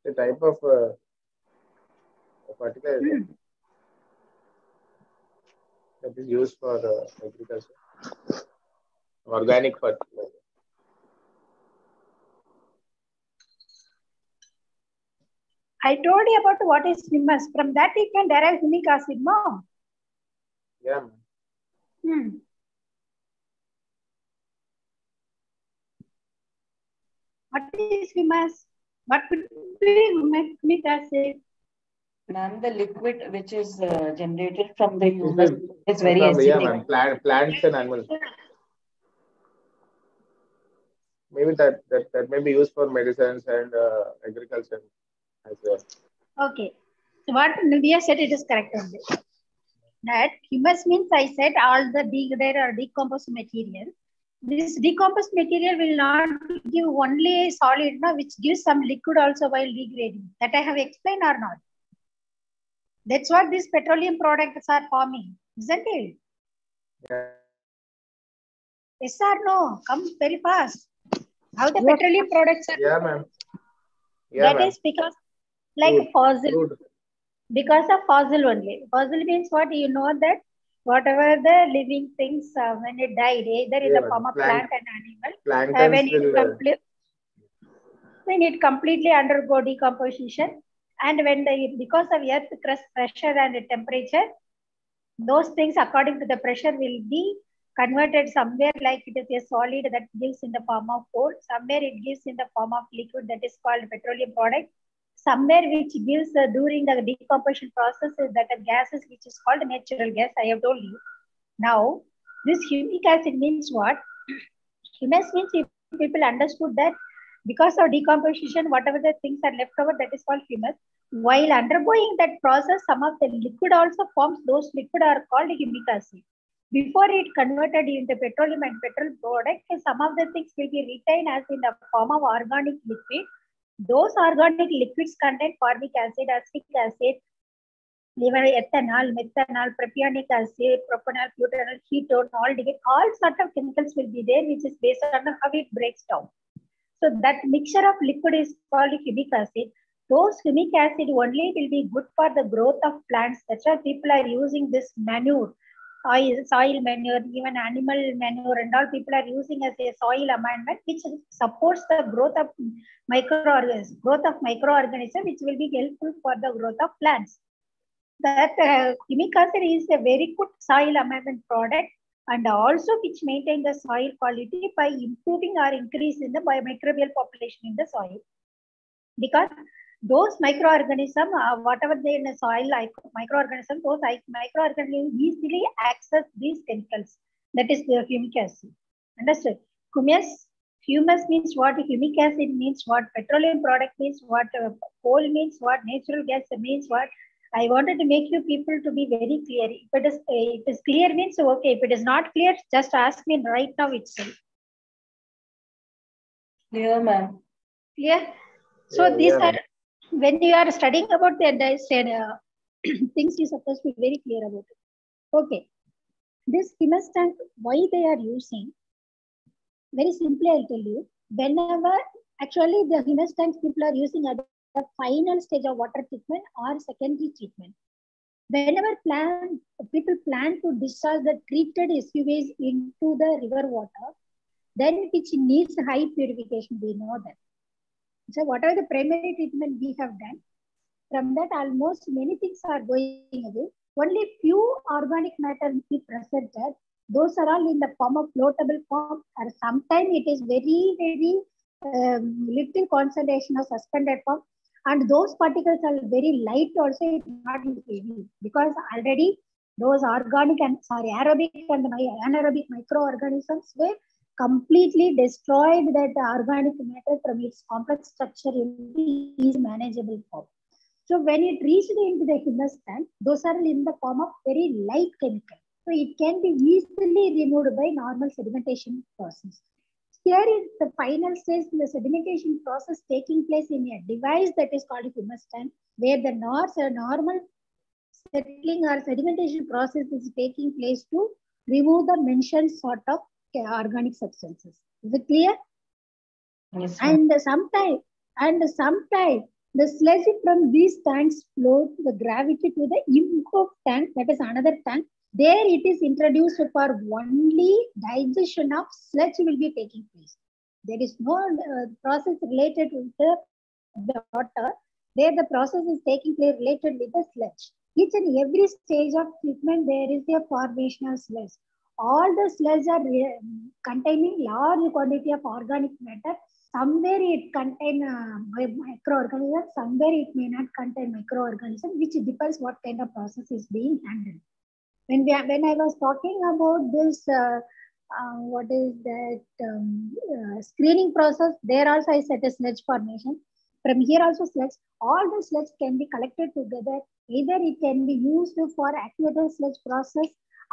Speaker 2: The type of fertilizer that is used for agriculture. Organic fertilizer.
Speaker 3: I told you about what is humus. From that you can derive humic acid, no?
Speaker 2: Yeah.
Speaker 3: What is humus? What could be humic acid?
Speaker 4: Ma'am, the liquid which is generated from the humus is very acidic.
Speaker 2: Yeah, ma'am. Plants and animals. Maybe that may be used for medicines and agriculture as well.
Speaker 3: Okay. So what Nidya said, it is correct only. That humus means I said all the degraded or decomposed material. This decomposed material will not give only solid, no, which gives some liquid also while degrading. That I have explained or not? That's what these petroleum products are forming, isn't it?
Speaker 2: Yeah.
Speaker 3: Yes or no? Come very fast. How the petroleum products are?
Speaker 2: Yeah, ma'am. Yeah,
Speaker 3: that is because like fossil. Because of fossil only. Fossil means what? You know that whatever the living things when it died, either in the form of plant and animal, when it completely undergo decomposition, and when because of earth crust pressure and temperature, those things according to the pressure will be converted somewhere, like it is a solid that gives in the form of coal, somewhere it gives in the form of liquid that is called petroleum product, somewhere which gives during the decomposition process that are gases which is called natural gas. I have told you. Now, this humic acid means what? Humus means if people understood that because of decomposition, whatever the things are left over, that is called humus. While undergoing that process, some of the liquid also forms. Those liquid are called humic acid. Before it converted into petroleum and petrol product, some of the things will be retained as in the form of organic liquid. Those organic liquids contain formic acid, acetic acid, even ethanol, methanol, propionic acid, propanol, butanol, ketone, all sort of chemicals will be there, which is based on how it breaks down. So that mixture of liquid is called humic acid. Those humic acid only will be good for the growth of plants. That's why people are using this manure, soil manure, even animal manure, and all people are using as a soil amendment, which supports the growth of microorganisms, which will be helpful for the growth of plants. That humic acid is a very good soil amendment product, and also which maintain the soil quality by improving or increasing the microbial population in the soil. Because those microorganisms, whatever they in the soil, microorganisms, those microorganisms easily access these chemicals. That is the humic acid. Understood? Humus means what? Humic acid means what? Petroleum product means what? Coal means what? Natural gas means what? I wanted to make you people to be very clear. If it is clear means okay. If it is not clear, just ask me right now itself.
Speaker 4: Clear, ma'am.
Speaker 3: Clear? So these are, when you are studying about the things, you're supposed to be very clear about it. Okay. This humus tank, why they are using? Very simply, I'll tell you. Whenever, actually the humus tanks people are using at the final stage of water treatment or secondary treatment. Whenever people plan to discharge the treated SUVs into the river water, then which needs high purification, we know that. So whatever the primary treatment we have done, from that almost many things are going away. Only few organic matter will be present there. Those are all in the form of floatable form, or sometimes it is very, very little concentration of suspended form. And those particles are very light also, it's not heavy, because already those organic and aerobic and anaerobic microorganisms were completely destroyed that organic matter from its complex structure in the easy manageable form. So when it reached into the humus tank, those are in the form of very light chemical. So it can be easily removed by normal sedimentation process. Here is the final stage, the sedimentation process taking place in a device that is called humus tank, where the normal settling or sedimentation process is taking place to remove the mentioned sort of organic substances. Is it clear?
Speaker 4: Yes,
Speaker 3: and sometimes the sludge from these tanks flow the gravity to the improved tank, that is another tank. There it is introduced for only digestion of sludge will be taking place. There is no process related with the water. There the process is taking place related with the sludge. Each and every stage of treatment, there is a formation of sludge. All the sludge are containing large quantity of organic matter. Somewhere it contain microorganisms, somewhere it may not contain microorganisms, which depends what kind of process is being handled. When I was talking about this, what is that screening process, there also I set a sludge formation. From here also sludge, all the sludge can be collected together. Either it can be used for activated sludge process,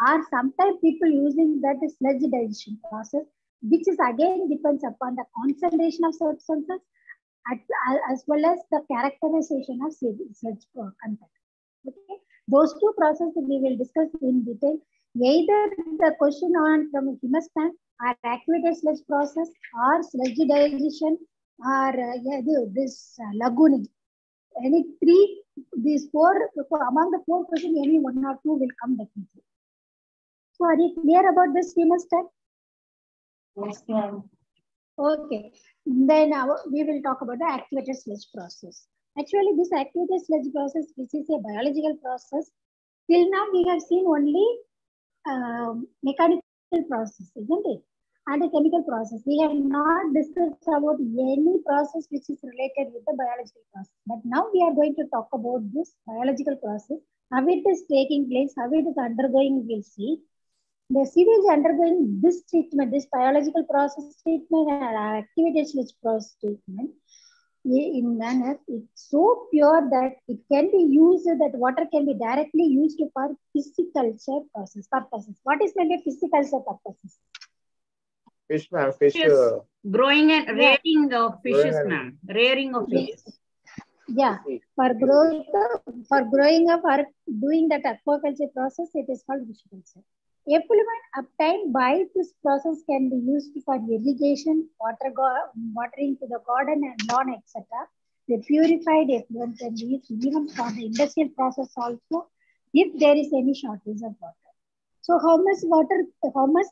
Speaker 3: or sometimes people using that sludge digestion process, which is again depends upon the concentration of substances as well as the characterization of sludge content. Okay, those two processes we will discuss in detail. Either the question on from humus tank or activated sludge process or sludge digestion or this lagooning. Any three, these four, among the four questions, any one or two will come definitely. So are you clear about this humus tank?
Speaker 4: Yes, ma'am.
Speaker 3: Okay, then we will talk about the activated sludge process. Actually, this activated sludge process, which is a biological process, till now we have seen only mechanical process, isn't it? and a chemical process. We have not discussed about any process which is related with the biological process. But now we are going to talk about this biological process, how it is taking place, how it is undergoing, we'll see. The sewage undergoing this treatment, this biological process treatment and activated sludge process treatment in manner, it's so pure that it can be used, that water can be directly used for pisciculture process purposes. What is meant by pisciculture purposes?
Speaker 2: Fish, ma'am. Fish.
Speaker 5: Growing and
Speaker 3: Yeah.
Speaker 5: rearing of fishes, ma'am. Rearing of fishes.
Speaker 3: Yeah, for growing up or doing that aquaculture process, it is called pisciculture. Effluent obtained by this process can be used for irrigation, watering to the garden and lawn, etc. The purified effluent can be used even for the industrial process also, if there is any shortage of water. So how much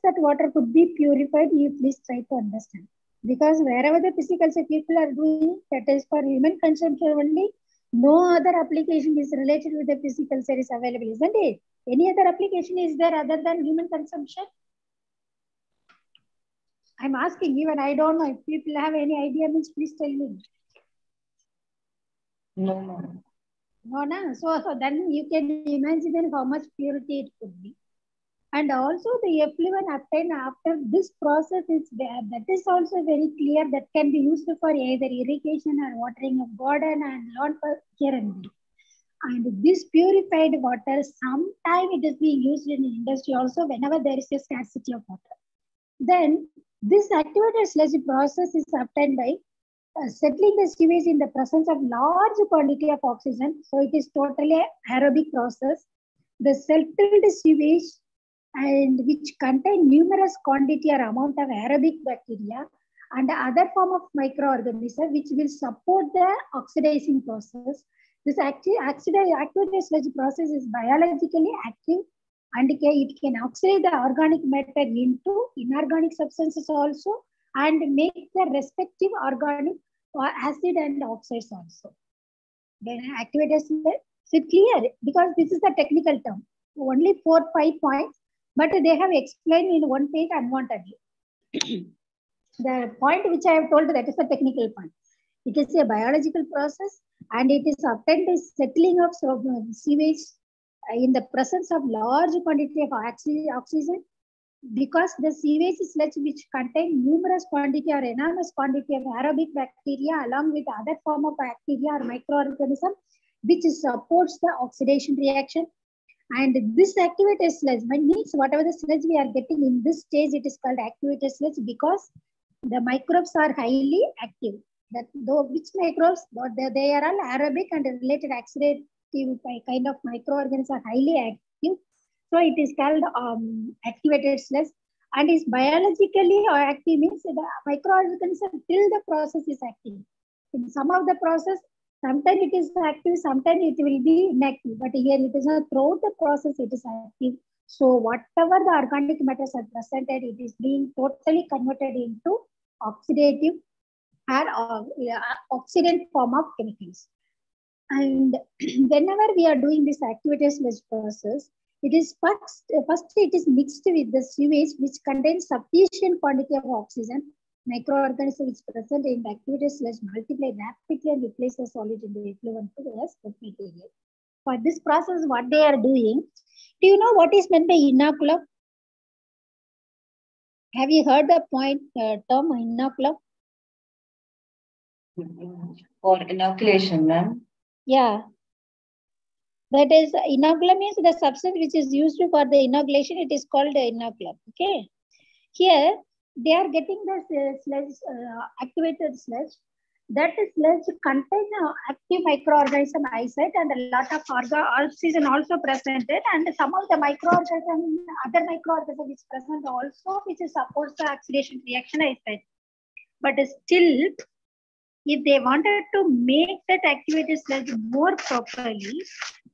Speaker 3: that water could be purified, you please try to understand. Because wherever the pisciculture people are doing, that is for human consumption only, no other application is related with the pisciculture is available, isn't it? Any other application is there other than human consumption? I'm asking, even I don't know. If people have any idea, means please tell me.
Speaker 4: No, ma'am.
Speaker 3: No, no. So then you can imagine how much purity it could be. And also the effluent obtained after this process is there. That is also very clear, that can be used for either irrigation or watering of garden and lawn for here and there. And this purified water, sometimes it is being used in industry also whenever there is a scarcity of water. Then this activated sludge process is obtained by settling the sewage in the presence of large quantity of oxygen. So it is totally aerobic process. The settled sewage and which contain numerous quantity or amount of aerobic bacteria and other form of microorganisms which will support the oxidizing process. This activated sludge process is biologically active and it can oxidize the organic matter into inorganic substances also and make the respective organic acid and oxides also. Then activated sludge, is it clear? Because this is the technical term. Only 4-5 points. But they have explained in one page unwantedly. The point which I have told, that is the technical point. It is a biological process and it is obtained by settling of sewage in the presence of large quantity of oxygen, because the sewage sludge which contain numerous quantity or enormous quantity of aerobic bacteria along with other form of bacteria or microorganism which supports the oxidation reaction. And this activated sludge means whatever the sludge we are getting in this stage, it is called activated sludge because the microbes are highly active. That though which microbes, they are all aerobic and related oxidative kind of microorganisms are highly active. So it is called activated sludge and is biologically active means the microorganism till the process is active. In some of the process, sometimes it is active, sometimes it will be inactive. But here it is not throughout the process, it is active. So whatever the organic matters are presented, it is being totally converted into oxidative or oxidant form of chemicals. And whenever we are doing this activated sludge process, it is first it is mixed with the sewage which contains sufficient quantity of oxygen. Microorganisms present in the activated sludge multiply rapidly and replace the solid in the effluent as wet material. For this process, what they are doing, do you know what is meant by inoculum? Have you heard the term inoculum?
Speaker 4: For inoculation, ma'am.
Speaker 3: Yeah. That is, inoculum means the substance which is used for the inoculation, it is called inoculum. Okay. Here, they are getting the sludge, activated sludge. That sludge contains active microorganism eyesight and a lot of oxygen also presented, and some of the microorganism, other microorganism is present also, which supports the oxidation reaction eyesight. But still, if they wanted to make that activated sludge more properly,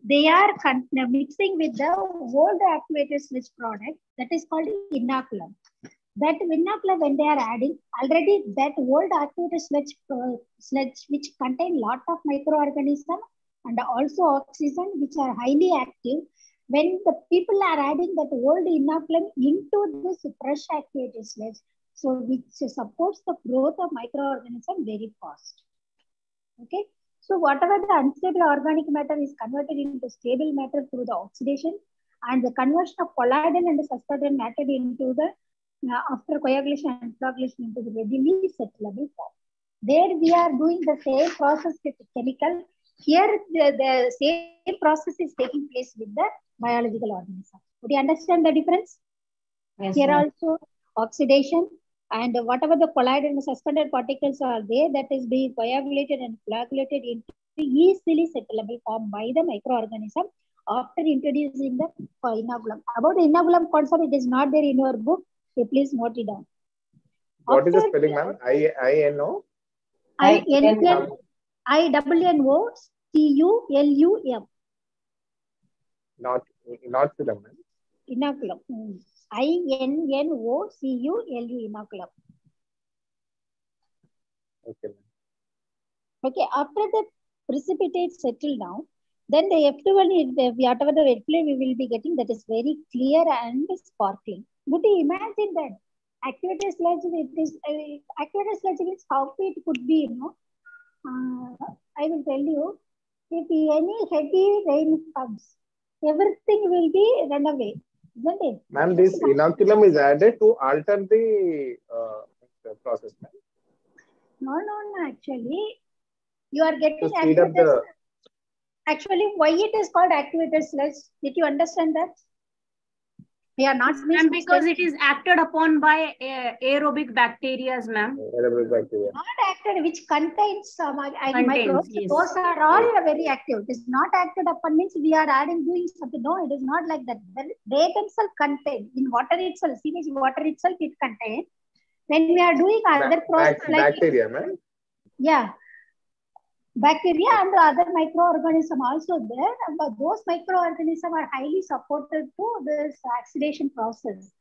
Speaker 3: they are mixing with the old activated sludge product that is called inoculum. That inoculum, when they are adding, already that old activated sludge which contain lot of microorganisms and also oxygen which are highly active, when the people are adding that old inoculum into this fresh activated sludge, So which supports the growth of microorganism very fast. Okay. So whatever the unstable organic matter is converted into stable matter through the oxidation, and the conversion of colloidal and suspended matter into the after coagulation and coagulation into the readily settleable form. There we are doing the same process with the chemical. Here the same process is taking place with the biological organism. Would you understand the difference?
Speaker 4: Yes,
Speaker 3: Here
Speaker 4: ma'am.
Speaker 3: also oxidation, and whatever the colloidal and suspended particles are there, that is being coagulated and coagulated into easily settleable form by the microorganism after introducing the inoculum. About the inoculum concept, it is not there in your book. So please note it down.
Speaker 2: What is the
Speaker 3: After
Speaker 2: spelling, ma'am? I-N-O?
Speaker 3: INNOCULUM.
Speaker 2: Not inoculum, ma'am.
Speaker 3: Inoculum. INNOCULU inoculum.
Speaker 2: Okay, ma'am.
Speaker 3: Okay, after the precipitate settle down, then the effluent, whatever the effluent we will be getting, that is very clear and sparkling. Would you imagine that? Activated sludge, it is activated sludge means how it could be, you know. I will tell you, if any heavy rain comes, everything will be run away, isn't it?
Speaker 2: Ma'am, this inoculum is added to alter the process, ma'am.
Speaker 3: No, actually, you are getting
Speaker 2: To speed up
Speaker 3: activated.
Speaker 2: the.
Speaker 3: Actually, why it is called activated sludge? Did you understand that? We are not
Speaker 5: Ma'am, because it is acted upon by aerobic bacteria, ma'am.
Speaker 2: Aerobic bacteria.
Speaker 3: Not acted, which contains microbes.
Speaker 5: Yes.
Speaker 3: Those are all very active. It is not acted upon means we are adding doing something. No, it is not like that. They themselves contain in water itself. Sewage water itself it contains. When we are doing other process like
Speaker 2: bacteria, ma'am.
Speaker 3: Yeah, bacteria and the other microorganism also there, but those microorganisms are highly supported to this oxidation process.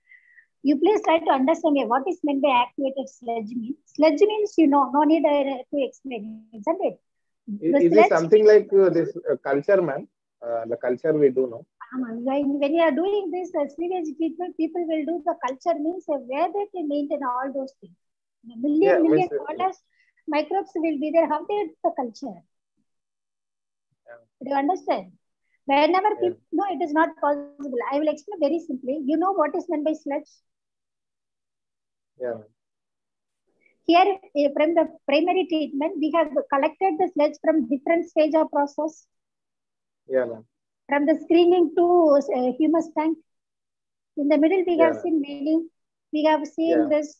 Speaker 3: You please try to understand what is meant by activated sludge means. Sludge means, you know, no need to explain, isn't it?
Speaker 2: Is it something like this culture, ma'am? The culture we do know.
Speaker 3: When you are doing this sewage treatment, people will do the culture means where they can maintain all those things. Million dollars microbes will be there. How they do the culture? Do you understand? Whenever people, no, it is not possible. I will explain very simply. You know what is meant by sludge?
Speaker 2: Yeah.
Speaker 3: Here, from the primary treatment, we have collected the sludge from different stage of process.
Speaker 2: Yeah, ma'am.
Speaker 3: From the screening to humus tank. In the middle, we have seen many. We have seen this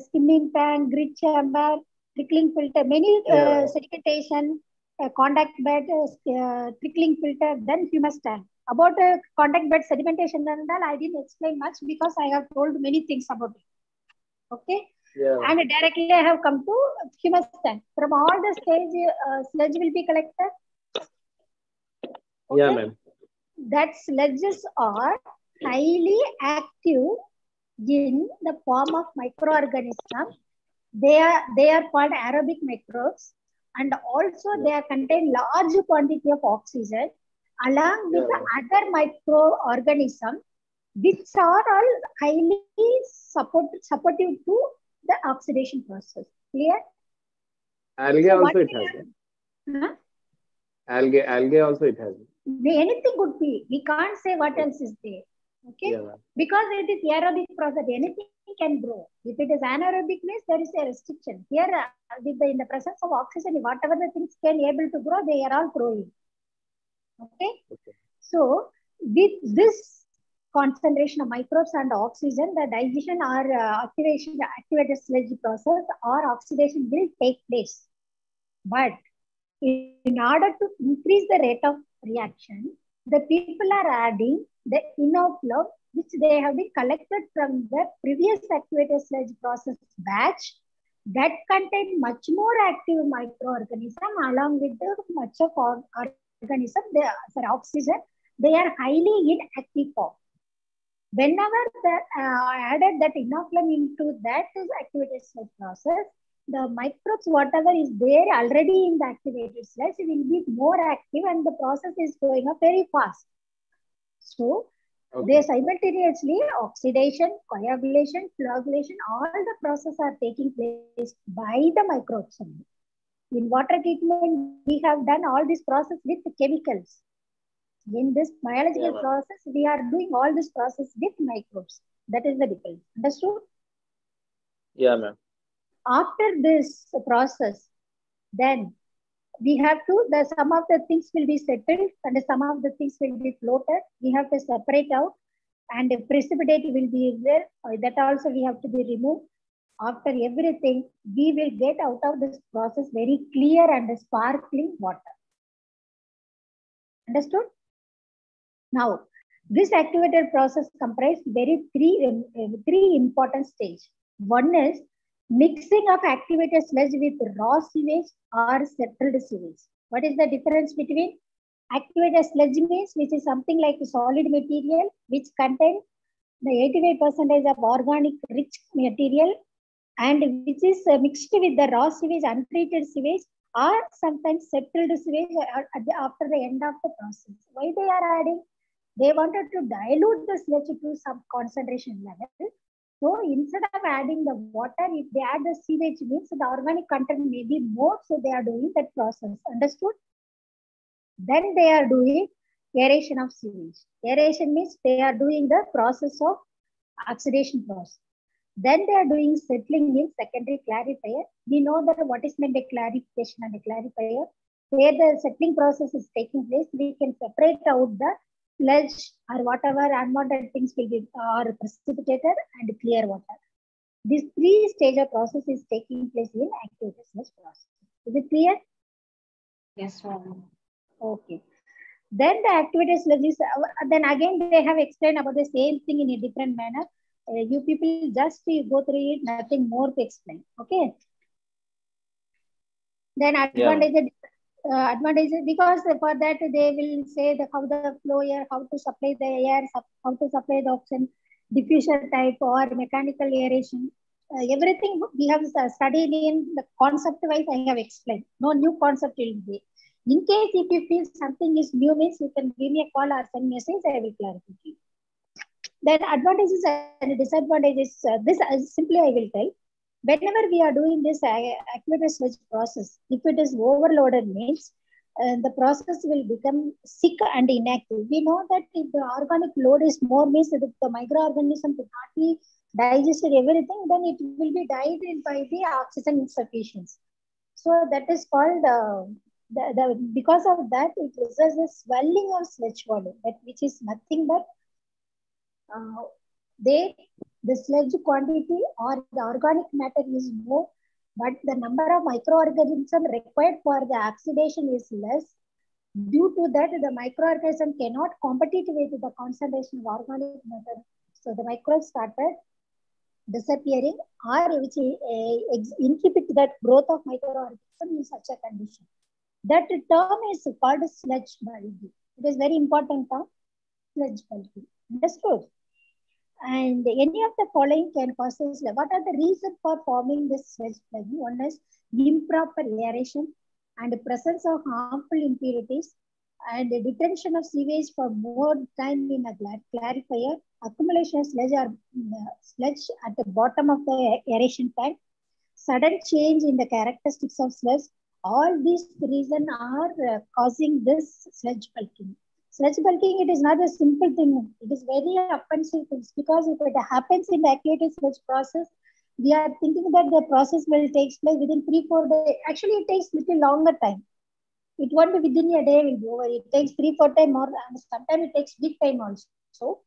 Speaker 3: skimming tank, grit chamber, trickling filter, many sedimentation, contact bed, trickling filter, then humus tank. About contact bed sedimentation and all, I didn't explain much because I have told many things about it. Okay.
Speaker 2: Yeah.
Speaker 3: And directly I have come to humus tank. From all the stage, sludge will be collected.
Speaker 2: Okay. Yeah, ma'am.
Speaker 3: That sludges are highly active in the form of microorganisms. They are called aerobic microbes, and also they contain large quantity of oxygen along with the other microorganisms, which are all highly supportive to the oxidation process. Clear?
Speaker 2: Algae also it has. Algae also it has.
Speaker 3: Anything could be. We can't say what else is there. Okay?
Speaker 2: Yeah,
Speaker 3: because it is aerobic process, anything can grow. If it is anaerobic means there is a restriction. Here, in the presence of oxygen, whatever the things can able to grow, they are all growing. Okay? So, with this concentration of microbes and oxygen, the digestion or activated sludge process or oxidation will take place. But in order to increase the rate of reaction, the people are adding the inoculum, which they have been collected from the previous activated sludge process batch, that contain much more active microorganism along with the much of organism. For oxygen, they are highly in active form. Whenever they added that inoculum into that activated sludge process, the microbes, whatever is there already in the activated sludge, will be more active and the process is going up very fast. So, They simultaneously oxidation, coagulation, flocculation, all the processes are taking place by the microbes only. In water treatment, we have done all this process with chemicals. In this biological process, we are doing all this process with microbes. That is the difference. Understood?
Speaker 2: Yeah, ma'am.
Speaker 3: After this process, then we have to, some of the things will be settled and some of the things will be floated. We have to separate out, and the precipitate will be there. That also we have to be removed. After everything, we will get out of this process very clear and sparkling water. Understood? Now, this activated process comprises three important stages. One is mixing of activated sludge with raw sewage or settled sewage. What is the difference between activated sludge means, which is something like a solid material which contains the 85% of organic rich material, and which is mixed with the raw sewage, untreated sewage, or sometimes settled sewage after the end of the process. Why they are adding? They wanted to dilute the sludge to some concentration level. So instead of adding the water, if they add the sewage, means the organic content may be more, so they are doing that process. Understood? Then they are doing aeration of sewage. Aeration means they are doing the process of oxidation process. Then they are doing settling in secondary clarifier. We know that what is meant by clarification and a clarifier. Where the settling process is taking place, we can separate out the sludge or whatever unwanted things will be or precipitated and clear water. This three-stage process is taking place in activated sludge process. Is it clear?
Speaker 4: Yes, ma'am.
Speaker 3: Okay. Then the activated sludge is, then again they have explained about the same thing in a different manner. You people just go through it, nothing more to explain. Okay. Then advantages, because for that they will say the how the flow air, how to supply the air, how to supply the oxygen, diffuser type or mechanical aeration. Everything we have studied in the concept wise. I have explained. No new concept will be. In case if you feel something is new, means you can give me a call or send message. I will clarify. Then advantages and disadvantages. This simply I will tell. Whenever we are doing this activated sludge process, if it is overloaded, means the process will become sick and inactive. We know that if the organic load is more, means that the microorganism could not be digested everything, then it will be died by the oxygen insufficiency. So that is called because of that it results in swelling of sludge volume, which is nothing but the sludge quantity or the organic matter is more, but the number of microorganisms required for the oxidation is less. Due to that, the microorganism cannot compete with the concentration of organic matter. So the microbes started disappearing, or which inhibit that growth of microorganism in such a condition. That term is called sludge bulking. It is very important term, sludge bulking. Understood? And any of the following can cause this. What are the reasons for forming this sludge bulking? One is improper aeration and the presence of harmful impurities and the detention of sewage for more time in a clarifier, accumulation of sludge at the bottom of the aeration tank, sudden change in the characteristics of sludge. All these reasons are causing this sludge bulking. Sludge bulking, it is not a simple thing. It is very offensive things, because if it happens in the activated sludge process, we are thinking that the process will take place within 3-4 days. Actually, it takes little longer time. It won't be within a day will be over. It takes 3-4 times more, and sometimes it takes big time also.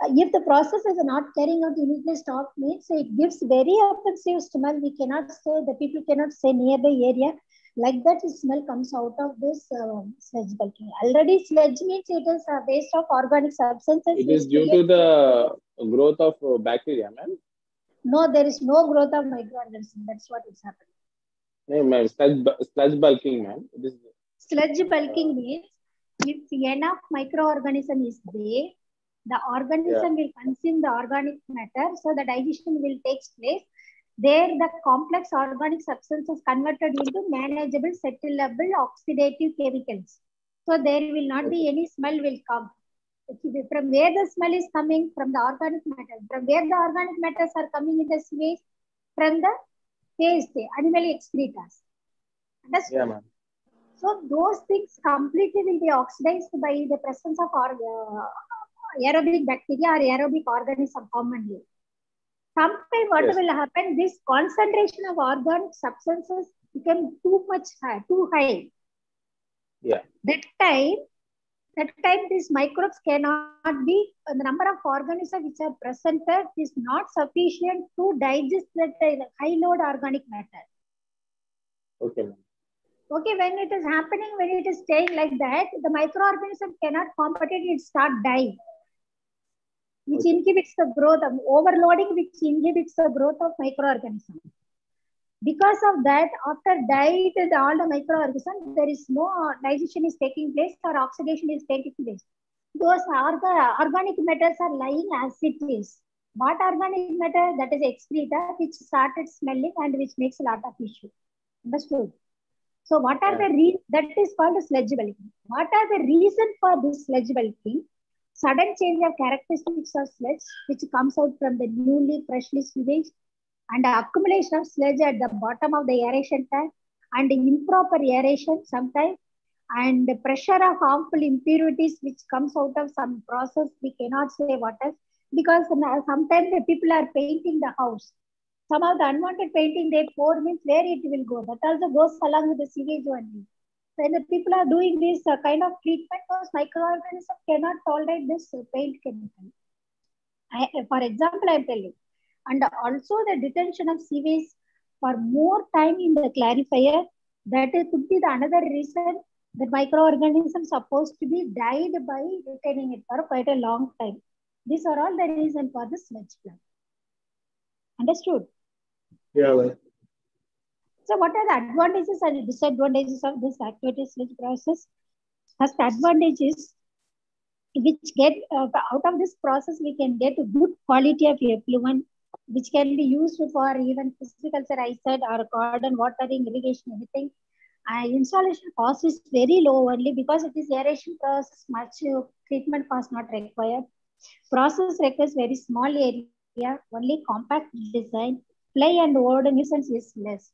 Speaker 3: If the process is not carrying out immediately stop, means it gives very offensive smell. We cannot say, the people cannot say nearby area. Like that, smell comes out of this sludge bulking. Already sludge means it is a waste of organic substances.
Speaker 2: It is due to the growth of bacteria, ma'am?
Speaker 3: No, there is no growth of microorganisms. That's what is happening.
Speaker 2: No, ma'am. Sludge bulking, ma'am.
Speaker 3: Sludge bulking means if enough microorganism is there, the organism will consume the organic matter, so the digestion will take place. There, the complex organic substances converted into manageable, settleable, oxidative chemicals. So there will not be any smell will come. From where the smell is coming? From the organic matter. From where the organic matters are coming in the sewage? From the waste, animal excretas. Understood?
Speaker 2: Yeah, ma'am.
Speaker 3: So those things completely will be oxidized by the presence of aerobic bacteria or aerobic organism commonly. Sometimes what
Speaker 2: Yes.
Speaker 3: will happen, this concentration of organic substances become too high.
Speaker 2: Yeah.
Speaker 3: That time these microbes cannot be, the number of organisms which are presented is not sufficient to digest that high load organic matter.
Speaker 2: Okay, ma'am.
Speaker 3: Okay, when it is happening, when it is staying like that, the microorganism cannot compete, it start dying, which inhibits the growth of overloading, which inhibits the growth of microorganisms. Because of that, after diet, all the microorganisms, there is no digestion is taking place or oxidation is taking place. Those are the organic matters are lying as it is. What organic matter? That is excreta, which started smelling and which makes a lot of issue. Understood? So what are the that is called sledgeability. What are the reason for this sledgeability? Sudden change of characteristics of sludge, which comes out from the newly freshly sewage, and the accumulation of sludge at the bottom of the aeration tank, and improper aeration sometimes, and the pressure of harmful impurities which comes out of some process, we cannot say what is, because sometimes the people are painting the house. Some of the unwanted painting they pour means where it will go. That also goes along with the sewage only. When the people are doing this kind of treatment, those microorganisms cannot tolerate this paint chemical. For example, I am telling. And also the detention of sewage for more time in the clarifier, that could be the another reason that microorganisms supposed to be died by retaining it for quite a long time. These are all the reason for the sludge plant. Understood?
Speaker 2: Yeah, well.
Speaker 3: So what are the advantages and disadvantages of this activated sludge process? First advantage is, which get out of this process, we can get a good quality of effluent, which can be used for even pisciculture, I said, or garden watering, irrigation, everything. Installation cost is very low only because it is aeration process, much treatment cost not required. Process requires very small area, only compact design, fly and odor nuisance is less.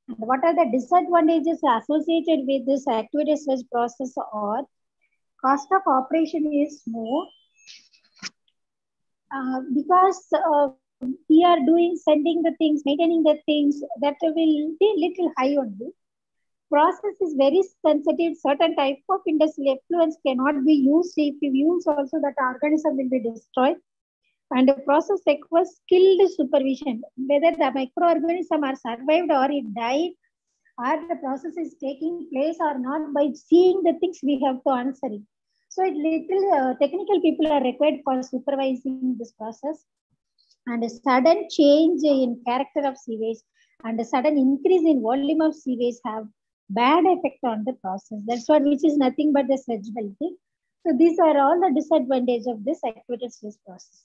Speaker 3: And what are the disadvantages associated with this activated sludge process? Or cost of operation is more because we are sending the things, maintaining the things, that will be little high only. Process is very sensitive. Certain type of industrial effluents cannot be used. If you use also, that organism will be destroyed. And the process requires skilled supervision, whether the microorganism are survived or it died, or the process is taking place or not. By seeing the things, we have to answer it. So little technical people are required for supervising this process. And a sudden change in character of sewage and a sudden increase in volume of sewage have bad effect on the process. That's what, which is nothing but the sludgeability. So these are all the disadvantages of this activated sludge process.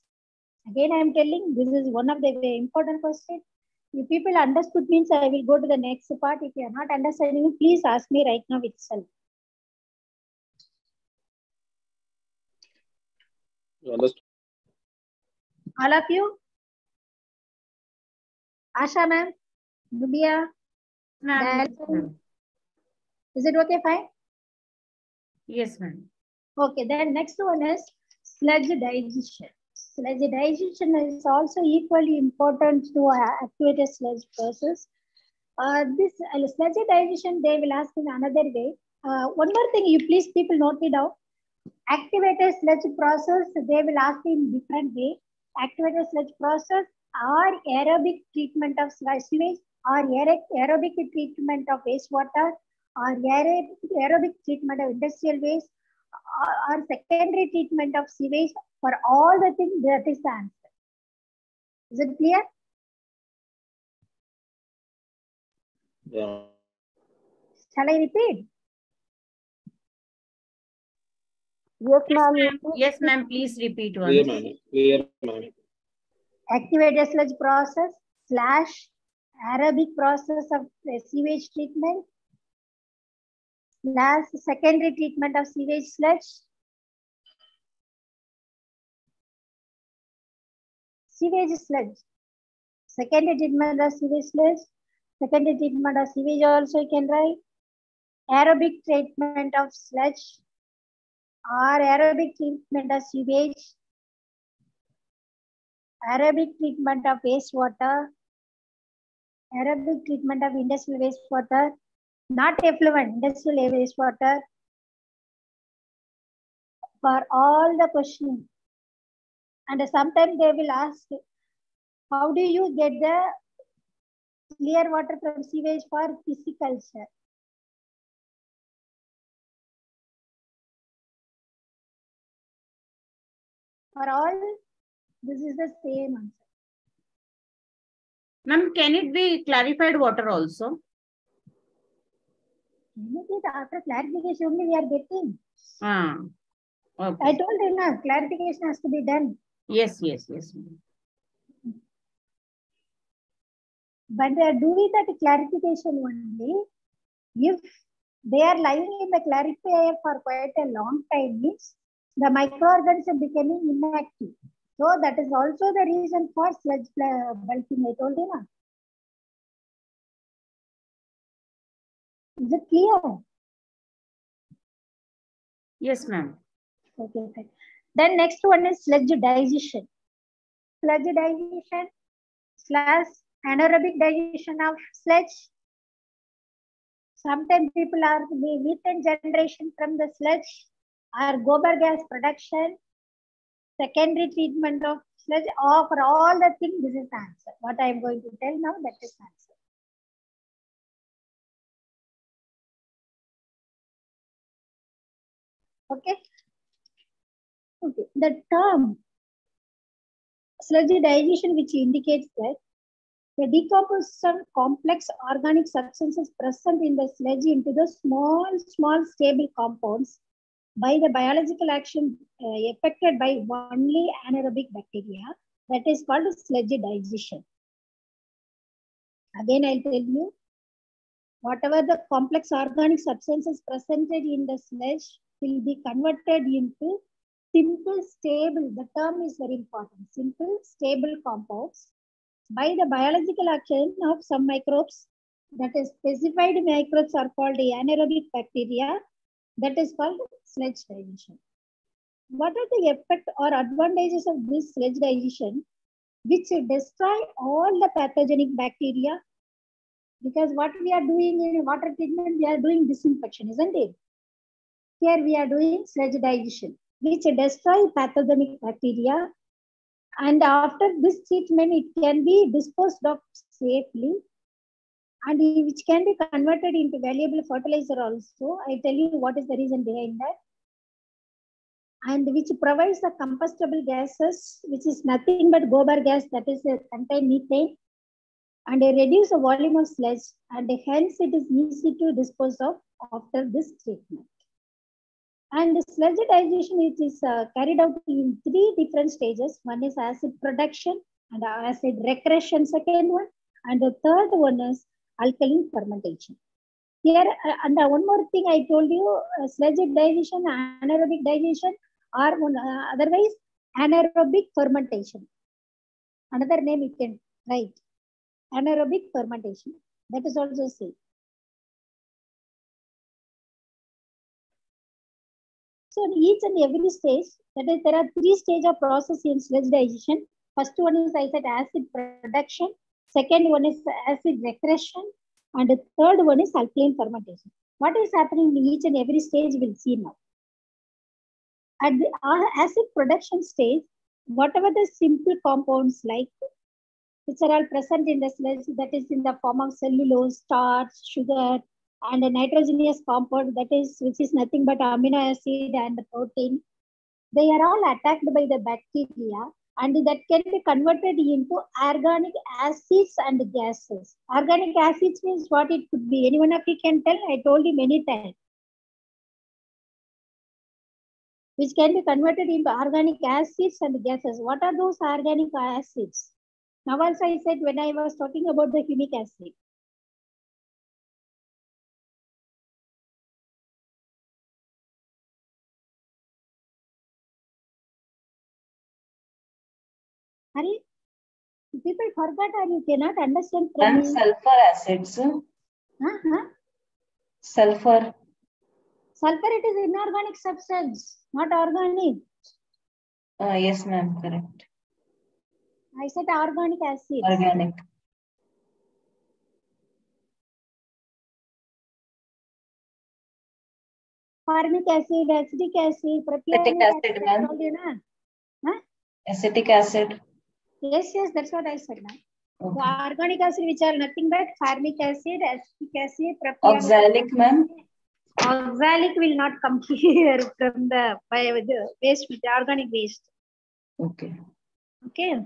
Speaker 3: Again, I am telling, this is one of the very important questions. If people understood means, I will go to the next part. If you are not understanding, please ask me right now itself.
Speaker 2: Understood.
Speaker 3: All of you? Asha ma'am? Nubia?
Speaker 5: Ma'am.
Speaker 3: Is it okay, fine?
Speaker 5: Yes, ma'am.
Speaker 3: Okay, then next one is sludge digestion. Sludge digestion is also equally important to activated sludge process. This sludge digestion, they will ask in another way. One more thing, you please people note it down. Activated sludge process, they will ask in different way. Activated sludge process or aerobic treatment of sewage, or aerobic treatment of wastewater, or aerobic treatment of industrial waste, or secondary treatment of sewage. For all the things, that is the answer. Is it clear?
Speaker 2: Yeah.
Speaker 3: Shall I repeat?
Speaker 5: Yes, ma'am. Yes, ma'am. Please repeat once.
Speaker 2: Clear, ma'am. Clear, ma'am.
Speaker 3: Activated sludge process / aerobic process of sewage treatment / secondary treatment of sewage sludge sewage sludge. Secondary treatment of sewage sludge. Secondary treatment of sewage also you can write. Aerobic treatment of sludge or aerobic treatment of sewage. Aerobic treatment of wastewater. Aerobic treatment of industrial wastewater. Not effluent, industrial wastewater. For all the questions. And sometimes they will ask, how do you get the clear water from sewage for pisciculture? For all, this is the same answer.
Speaker 5: Ma'am, can it be clarified water also?
Speaker 3: After clarification only we are getting.
Speaker 5: Okay.
Speaker 3: I told you now, clarification has to be done.
Speaker 5: Yes.
Speaker 3: But they are doing that clarification only if they are lying in the clarifier for quite a long time, means the microorganisms becoming inactive. So that is also the reason for sludge bulking. I told you now. Is it clear?
Speaker 5: Yes, ma'am.
Speaker 3: Okay, fine. Then next one is sludge digestion. Sludge digestion / anaerobic digestion of sludge. Sometimes people are methane generation from the sludge or gobar gas production, secondary treatment of sludge. For all the things, this is the answer. What I am going to tell now, that is the answer. Okay. Okay. The term sludge digestion, which indicates that the decomposition of complex organic substances present in the sludge into the small stable compounds by the biological action affected by only anaerobic bacteria, that is called sludge digestion. Again, I'll tell you, whatever the complex organic substances presented in the sludge will be converted into simple stable, the term is very important, simple stable compounds by the biological action of some microbes. That is, specified microbes are called anaerobic bacteria. That is called sludge digestion. What are the effect or advantages of this sludge digestion, which destroy all the pathogenic bacteria? Because what we are doing in water treatment, we are doing disinfection, isn't it? Here we are doing sludge digestion, which destroy pathogenic bacteria. And after this treatment, it can be disposed of safely and which can be converted into valuable fertilizer also. I tell you what is the reason behind that. And which provides the combustible gases, which is nothing but gobar gas, that is contain methane, and reduce the volume of sludge, and hence it is easy to dispose of after this treatment. And the sludge digestion is carried out in 3 different stages. One is acid production and acid regression, second one, and the third one is alkaline fermentation. Here, and one more thing I told you, sludge digestion, anaerobic digestion, or otherwise anaerobic fermentation. Another name you can write, anaerobic fermentation. That is also same. So in each and every stage, that is, there are 3 stages of process in sludge digestion. First one is, I said, acid production. Second one is acid regression. And the third one is alkaline fermentation. What is happening in each and every stage, we'll see now. At the acid production stage, whatever the simple compounds like, which are all present in the sludge, that is in the form of cellulose, starch, sugar, and a nitrogenous compound, that is, which is nothing but amino acid and protein. They are all attacked by the bacteria, and that can be converted into organic acids and gases. Organic acids means what it could be. Anyone of you can tell? I told you many times. Which can be converted into organic acids and gases. What are those organic acids? Now also I said when I was talking about the humic acid. People forgot or you cannot understand from
Speaker 4: And
Speaker 3: me.
Speaker 4: sulfur acids. Sulfur.
Speaker 3: Sulfur, it is inorganic substance, not organic.
Speaker 4: Yes, ma'am, correct.
Speaker 3: I said organic acids.
Speaker 4: Organic.
Speaker 3: Formic acid, acetic acid, propionic acid, I told you, na? Huh?
Speaker 4: Acetic acid.
Speaker 3: Yes, that's what I said now.
Speaker 4: Okay.
Speaker 3: So organic acid, which are nothing but formic acid, acetic acid, propionic
Speaker 4: Oxalic, ma'am.
Speaker 3: Oxalic will not come here from the waste, organic waste.
Speaker 4: Okay.
Speaker 3: Okay.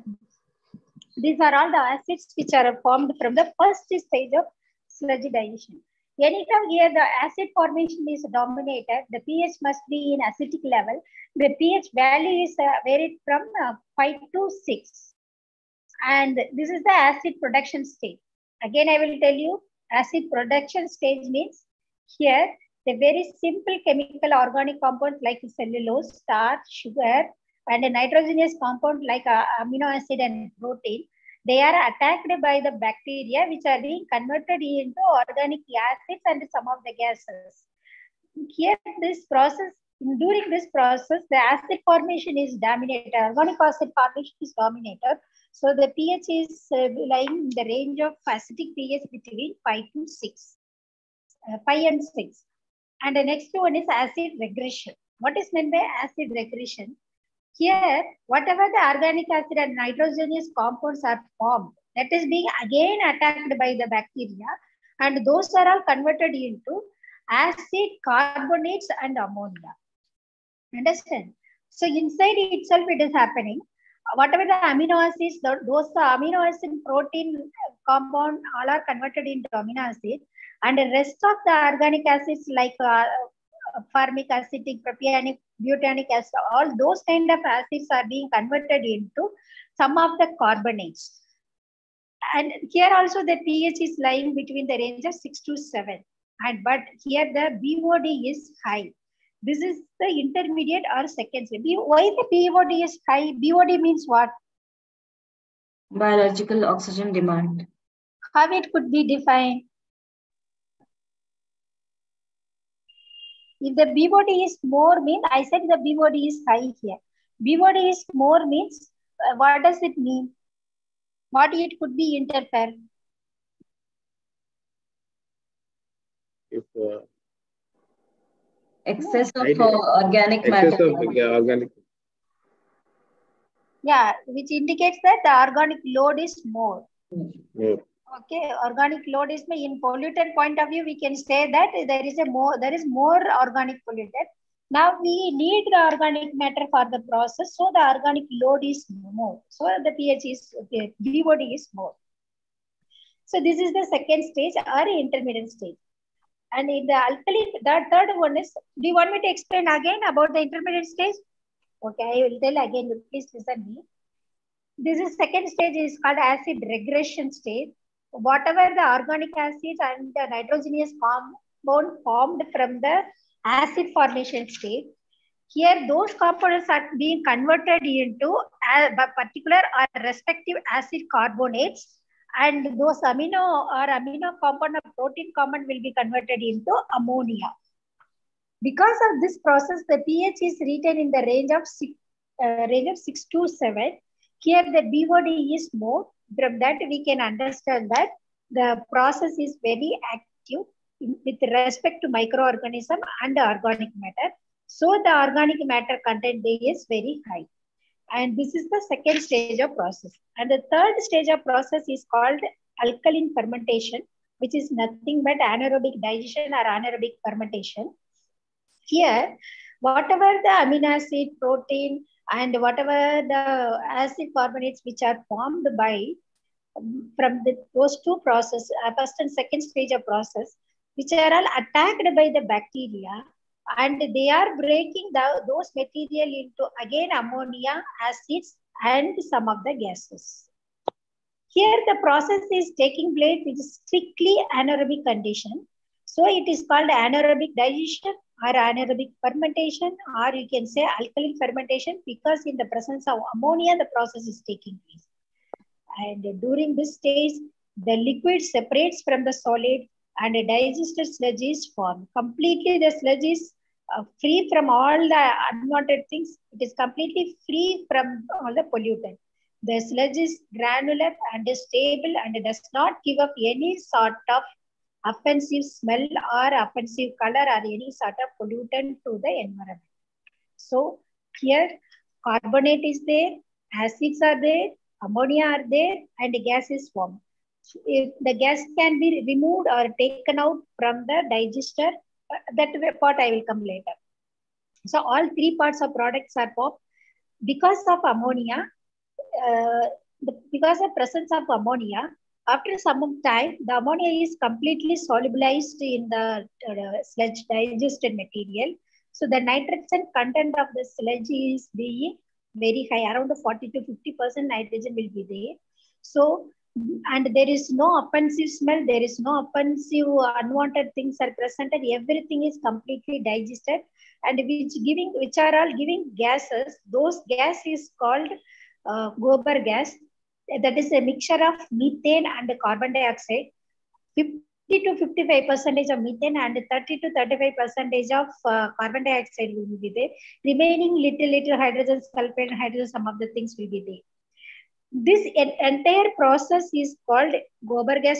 Speaker 3: These are all the acids which are formed from the first stage of sludge digestion. Anytime here the acid formation is dominated, the pH must be in acidic level. The pH value is varied from 5 to 6. And this is the acid production stage. Again, I will tell you, acid production stage means here the very simple chemical organic compounds like cellulose, starch, sugar, and a nitrogenous compound like amino acid and protein, they are attacked by the bacteria which are being converted into organic acids and some of the gases. Here, during this process, the acid formation is dominated, organic acid formation is dominated. So the pH is lying in the range of acidic pH between 5 to 6, 5 and 6. And the next one is acid regression. What is meant by acid regression? Here, whatever the organic acid and nitrogenous compounds are formed, that is being again attacked by the bacteria, and those are all converted into acid, carbonates, and ammonia. Understand? So inside itself, it is happening. Whatever the amino acids, those amino acid protein compound all are converted into amino acid, and the rest of the organic acids like formic, acetic, propionic, butyric acid, all those kind of acids are being converted into some of the carbonates. And here also the pH is lying between the range of 6 to 7. But here the BOD is high. This is the intermediate or second stage. Why the BOD is high? BOD means what?
Speaker 4: Biological oxygen demand.
Speaker 3: How it could be defined? If the BOD is more means, I said the BOD is high here. BOD is more means, what does it mean? What it could be interfere?
Speaker 2: If
Speaker 4: Excess of organic matter.
Speaker 2: Excess of organic.
Speaker 3: Yeah, which indicates that the organic load is more.
Speaker 2: Yeah.
Speaker 3: Okay, organic load is in pollutant point of view, we can say that there is more organic pollutant. Now we need the organic matter for the process, so the organic load is more. So the pH is BOD is more. So this is the second stage or intermediate stage. And in the alkaline, the third one is, do you want me to explain again about the intermediate stage? Okay, I will tell again, please listen me. This is second stage is called acid regression stage. Whatever the organic acids and the nitrogenous compound formed from the acid formation stage, here those components are being converted into particular or respective acid carbonates, and those amino compound or protein compound will be converted into ammonia. Because of this process, the pH is retained in the range of 6 to 7. Here the BOD is more. From that we can understand that the process is very active with respect to microorganism and organic matter. So the organic matter content there is very high. And this is the second stage of process. And the third stage of process is called alkaline fermentation, which is nothing but anaerobic digestion or anaerobic fermentation. Here, whatever the amino acid, protein, and whatever the acid carbonates which are formed by from those two processes, first and second stage of process, which are all attacked by the bacteria, and they are breaking those material into again ammonia, acids, and some of the gases. Here the process is taking place in strictly anaerobic condition. So it is called anaerobic digestion or anaerobic fermentation, or you can say alkaline fermentation, because in the presence of ammonia, the process is taking place. And during this stage, the liquid separates from the solid and a digested sludge is formed. Completely the sludge is free from all the unwanted things. It is completely free from all the pollutant. The sludge is granular and stable and does not give up any sort of offensive smell or offensive color or any sort of pollutant to the environment. So here carbonate is there, acids are there, ammonia are there, and gas is formed. If the gas can be removed or taken out from the digester, that part I will come later. So all three parts of products are formed because of ammonia. Because of presence of ammonia, after some time, the ammonia is completely solubilized in the sludge digested material. So the nitrogen content of the sludge is being very high, around 40 to 50% nitrogen will be there. So, and there is no offensive smell, there is no offensive unwanted things are presented, everything is completely digested, and which are all giving gases. Those gas is called gobar gas. That is a mixture of methane and carbon dioxide. 50 to 55% of methane and 30 to 35% of carbon dioxide will be there. Remaining little hydrogen sulfide and hydrogen, some of the things will be there. This entire process is called gobar gas.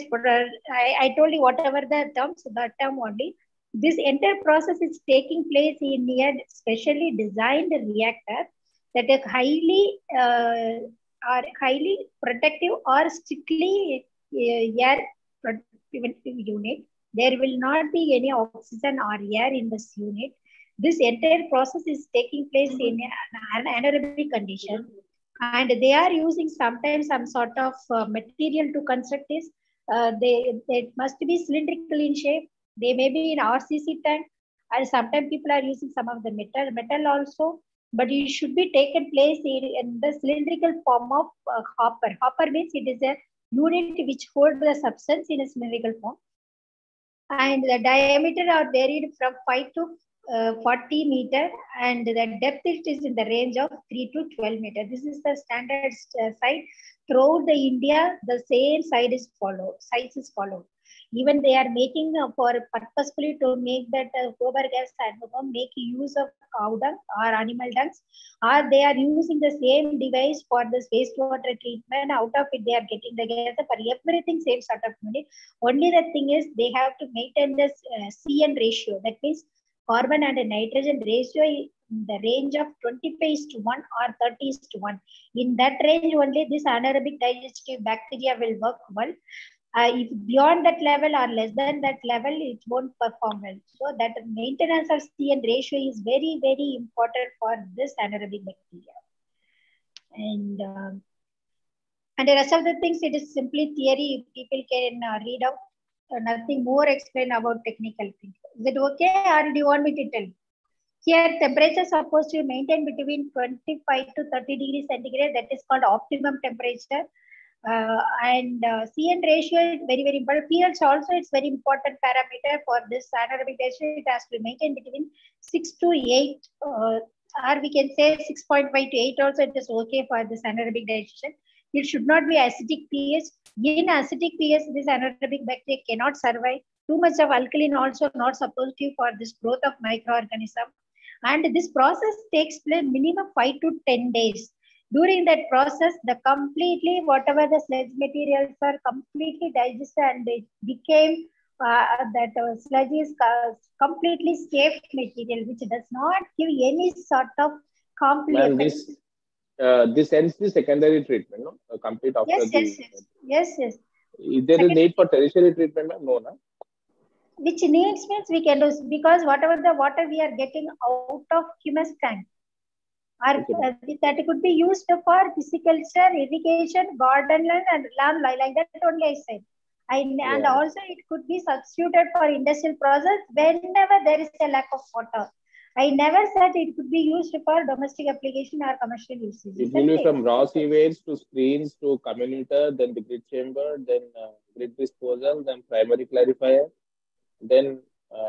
Speaker 3: I told you whatever the terms, that term only. This entire process is taking place in a specially designed reactor that is highly protective or strictly air protective unit. There will not be any oxygen or air in this unit. This entire process is taking place in an anaerobic condition, and they are using sometimes some sort of material to construct this. They must be cylindrical in shape. They may be in RCC tank, and sometimes people are using some of the metal also. But it should be taken place in the cylindrical form of hopper. Hopper means it is a unit which holds the substance in a cylindrical form. And the diameter are varied from 5 to 40 meter, and the depth is in the range of 3 to 12 meter. This is the standard site. Throughout the India, the same size is followed. Even they are making for purposefully to make that gobar gas and make use of cow dung or animal dungs, or they are using the same device for this wastewater treatment. Out of it, they are getting the gas for everything, same sort of unit. Only the thing is they have to maintain this CN ratio. That means carbon and nitrogen ratio in the range of 25:1 or 30:1. In that range only, this anaerobic digestive bacteria will work well. If beyond that level or less than that level, it won't perform well. So that maintenance of CN ratio is very, very important for this anaerobic bacteria. And the rest of the things, it is simply theory. People can read out. Nothing more explain about technical things. Is it okay, or do you want me to tell? Here, temperature is supposed to maintain between 25 to 30 degrees centigrade. That is called optimum temperature. CN ratio is very, very important. pH also it's very important parameter for this anaerobic digestion. It has to maintain between 6 to 8, or we can say 6.5 to 8 also. It is okay for this anaerobic digestion. It should not be acidic pH. In acidic pH, this anaerobic bacteria cannot survive. Too much of alkaline also not supportive for this growth of microorganism. And this process takes place minimum 5 to 10 days. During that process, the completely whatever the sludge materials are completely digested, and it became that sludge is completely safe material, which does not give any sort of
Speaker 2: Ma'am, this ends the secondary treatment, no? Complete after
Speaker 3: yes.
Speaker 2: Is there a need for tertiary treatment, ma'am? No, no.
Speaker 3: Which needs means we can do, because whatever the water we are getting out of humus tank, that could be used for pisciculture, irrigation, garden and lawn, like that only I said. And also it could be substituted for industrial process whenever there is a lack of water. I never said it could be used for domestic application or commercial usage.
Speaker 2: It will be from raw sewage to screens to commutator, then the grid chamber, then grid disposal, then primary clarifier, then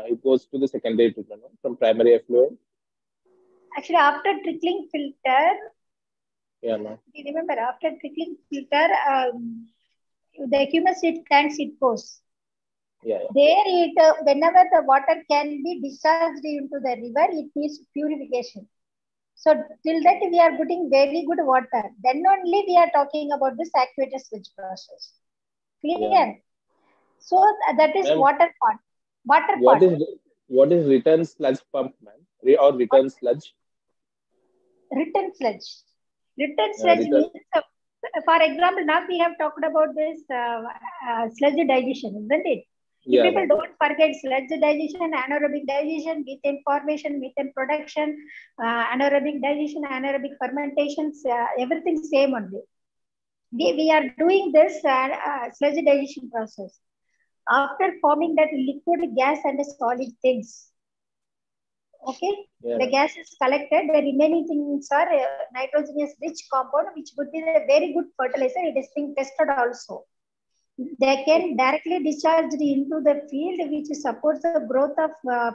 Speaker 2: it goes to the secondary treatment, from primary effluent.
Speaker 3: Actually, after trickling filter,
Speaker 2: Yeah, ma'am.
Speaker 3: Remember, after trickling filter, the humus seed tanks it goes.
Speaker 2: Yeah, yeah.
Speaker 3: There, whenever the water can be discharged into the river, it needs purification. So till that we are putting very good water. Then only we are talking about this aquated switch process. Clear?
Speaker 2: Yeah.
Speaker 3: So that is
Speaker 2: Ma'am,
Speaker 3: water part. Water
Speaker 2: what
Speaker 3: part.
Speaker 2: is what is return sludge pump, ma'am? Or return sludge?
Speaker 3: Written sludge. Written sludge
Speaker 2: Return.
Speaker 3: means, for example, now we have talked about this sludge digestion, isn't it? You
Speaker 2: Yeah,
Speaker 3: people
Speaker 2: ma'am.
Speaker 3: don't forget sludge digestion, anaerobic digestion, methane formation, methane production, anaerobic digestion, anaerobic fermentations, everything same only. We are doing this sludge digestion process. After forming that liquid, gas, and solid things, okay,
Speaker 2: Yeah,
Speaker 3: the gas is collected. The remaining things are nitrogenous rich compound, which would be a very good fertilizer. It is being tested also. They can directly discharge into the field, which supports the growth of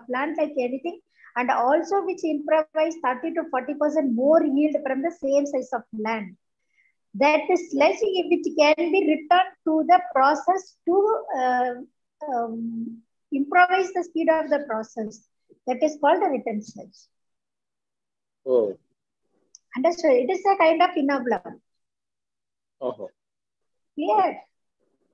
Speaker 3: plant like anything, and also which improvise 30 to 40% more yield from the same size of land. That is sludge which can be returned to the process to improvise the speed of the process. That is called the return sludge.
Speaker 2: oh,
Speaker 3: Understood? It is a kind of inoculum.
Speaker 2: oh,
Speaker 3: Clear?
Speaker 2: yeah.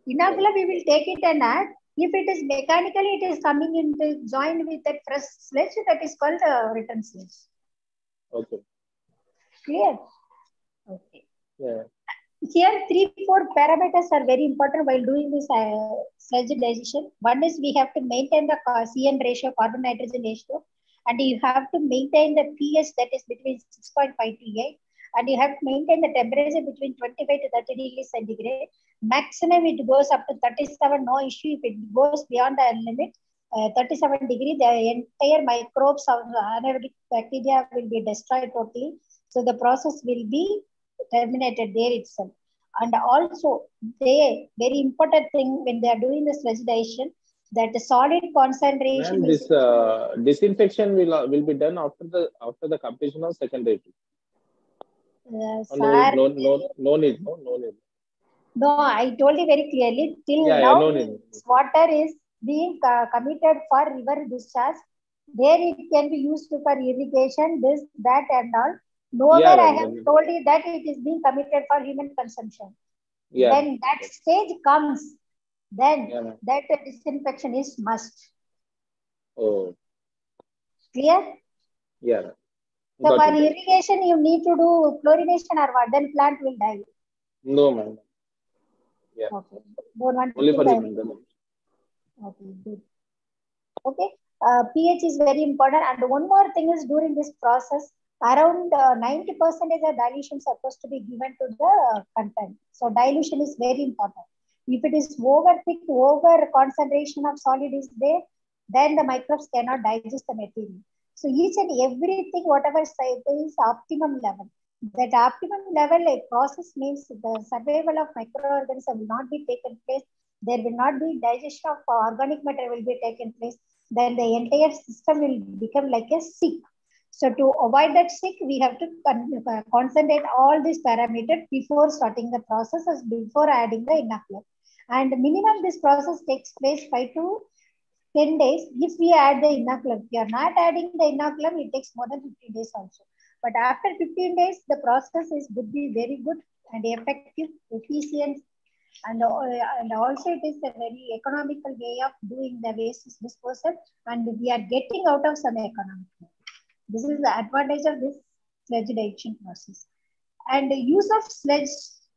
Speaker 3: Inoculum we will take it and add. If it is mechanically, it is coming into joined with that fresh sludge. That is called return sludge.
Speaker 2: Okay.
Speaker 3: Clear? Okay.
Speaker 2: Yeah.
Speaker 3: Here, 3-4 parameters are very important while doing this sludge digestion. One is we have to maintain the CN ratio, carbon nitrogen ratio, and you have to maintain the pH that is between 6.5 to 8, and you have to maintain the temperature between 25 to 30 degrees centigrade. Maximum it goes up to 37, no issue. If it goes beyond the limit, 37 degree, the entire microbes of anaerobic bacteria will be destroyed totally. So the process will be terminated there itself. And also, they very important thing when they are doing the sludge digestion, that the solid concentration
Speaker 2: Ma'am,
Speaker 3: is
Speaker 2: this disinfection will be done after the completion of secondary. No,
Speaker 3: sir.
Speaker 2: no, no, no need, no need.
Speaker 3: No, I told you very clearly. Till
Speaker 2: Yeah, yeah,
Speaker 3: now,
Speaker 2: no need.
Speaker 3: this water is being committed for river discharge. There it can be used for irrigation, this, that, and all.
Speaker 2: Yeah,
Speaker 3: Nowhere I have
Speaker 2: ma'am.
Speaker 3: told you that it is being committed for human consumption.
Speaker 2: Yeah,
Speaker 3: When that stage comes, then
Speaker 2: yeah, ma'am.
Speaker 3: that disinfection is must.
Speaker 2: Oh,
Speaker 3: Clear?
Speaker 2: yeah, ma'am.
Speaker 3: So
Speaker 2: Got
Speaker 3: for
Speaker 2: it.
Speaker 3: irrigation, you need to do chlorination or what? Then plant will die.
Speaker 2: No, ma'am. Yeah,
Speaker 3: Okay. Don't want to
Speaker 2: only for
Speaker 3: kill
Speaker 2: human
Speaker 3: the.
Speaker 2: consumption.
Speaker 3: Okay, good. Okay. pH is very important. And one more thing is during this process, around 90% of dilution supposed to be given to the content. So dilution is very important. If it is over thick, over concentration of solid is there, then the microbes cannot digest the material. So each and everything, whatever size is optimum level. That optimum level a process means the survival of microorganisms will not be taken place. There will not be digestion of organic matter will be taken place. Then the entire system will become like a sick. So to avoid that sick, we have to concentrate all these parameters before starting the process, as before adding the inoculum. And minimum this process takes place 5 to 10 days if we add the inoculum. If we are not adding the inoculum, it takes more than 15 days also. But after 15 days, the process would be very good and effective, efficient, and also it is a very economical way of doing the waste disposal, and we are getting out of some economic. This is the advantage of this sludge digestion process. And the use of sludge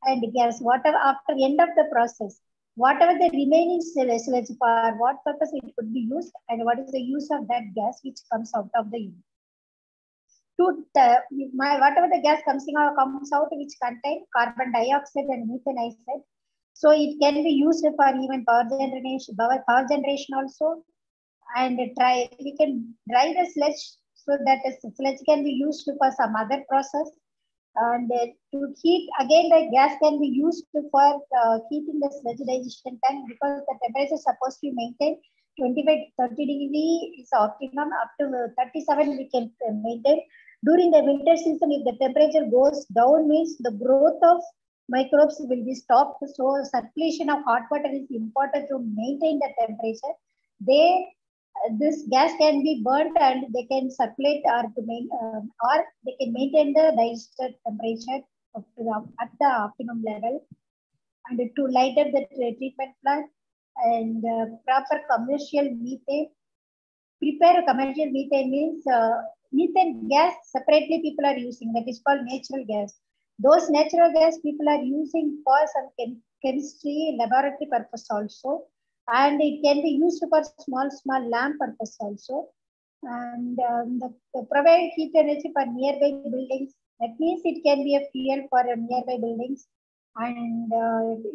Speaker 3: and gas, whatever after end of the process, whatever the remaining sludge for what purpose it could be used, and what is the use of that gas which comes out of the unit. Whatever the gas comes out which contain carbon dioxide and methane oxide, so it can be used for even power generation also, and we can dry the sludge so that the sludge can be used for some other process, and to heat again the gas can be used for heating the sludge digestion tank, because the temperature is supposed to be maintained 25 to 30 degree is optimum. Up to 37 we can maintain, During the winter season, if the temperature goes down, means the growth of microbes will be stopped. So circulation of hot water is important to maintain the temperature. This gas can be burnt and they can circulate or they can maintain the digested temperature up to at the optimum level. And to lighten the treatment plant and proper commercial methane. Prepare a commercial methane means methane gas separately people are using, that is called natural gas. Those natural gas people are using for some chemistry laboratory purpose also, and it can be used for small lamp purpose also. And the provide heat energy for nearby buildings. That means it can be a fuel for nearby buildings, and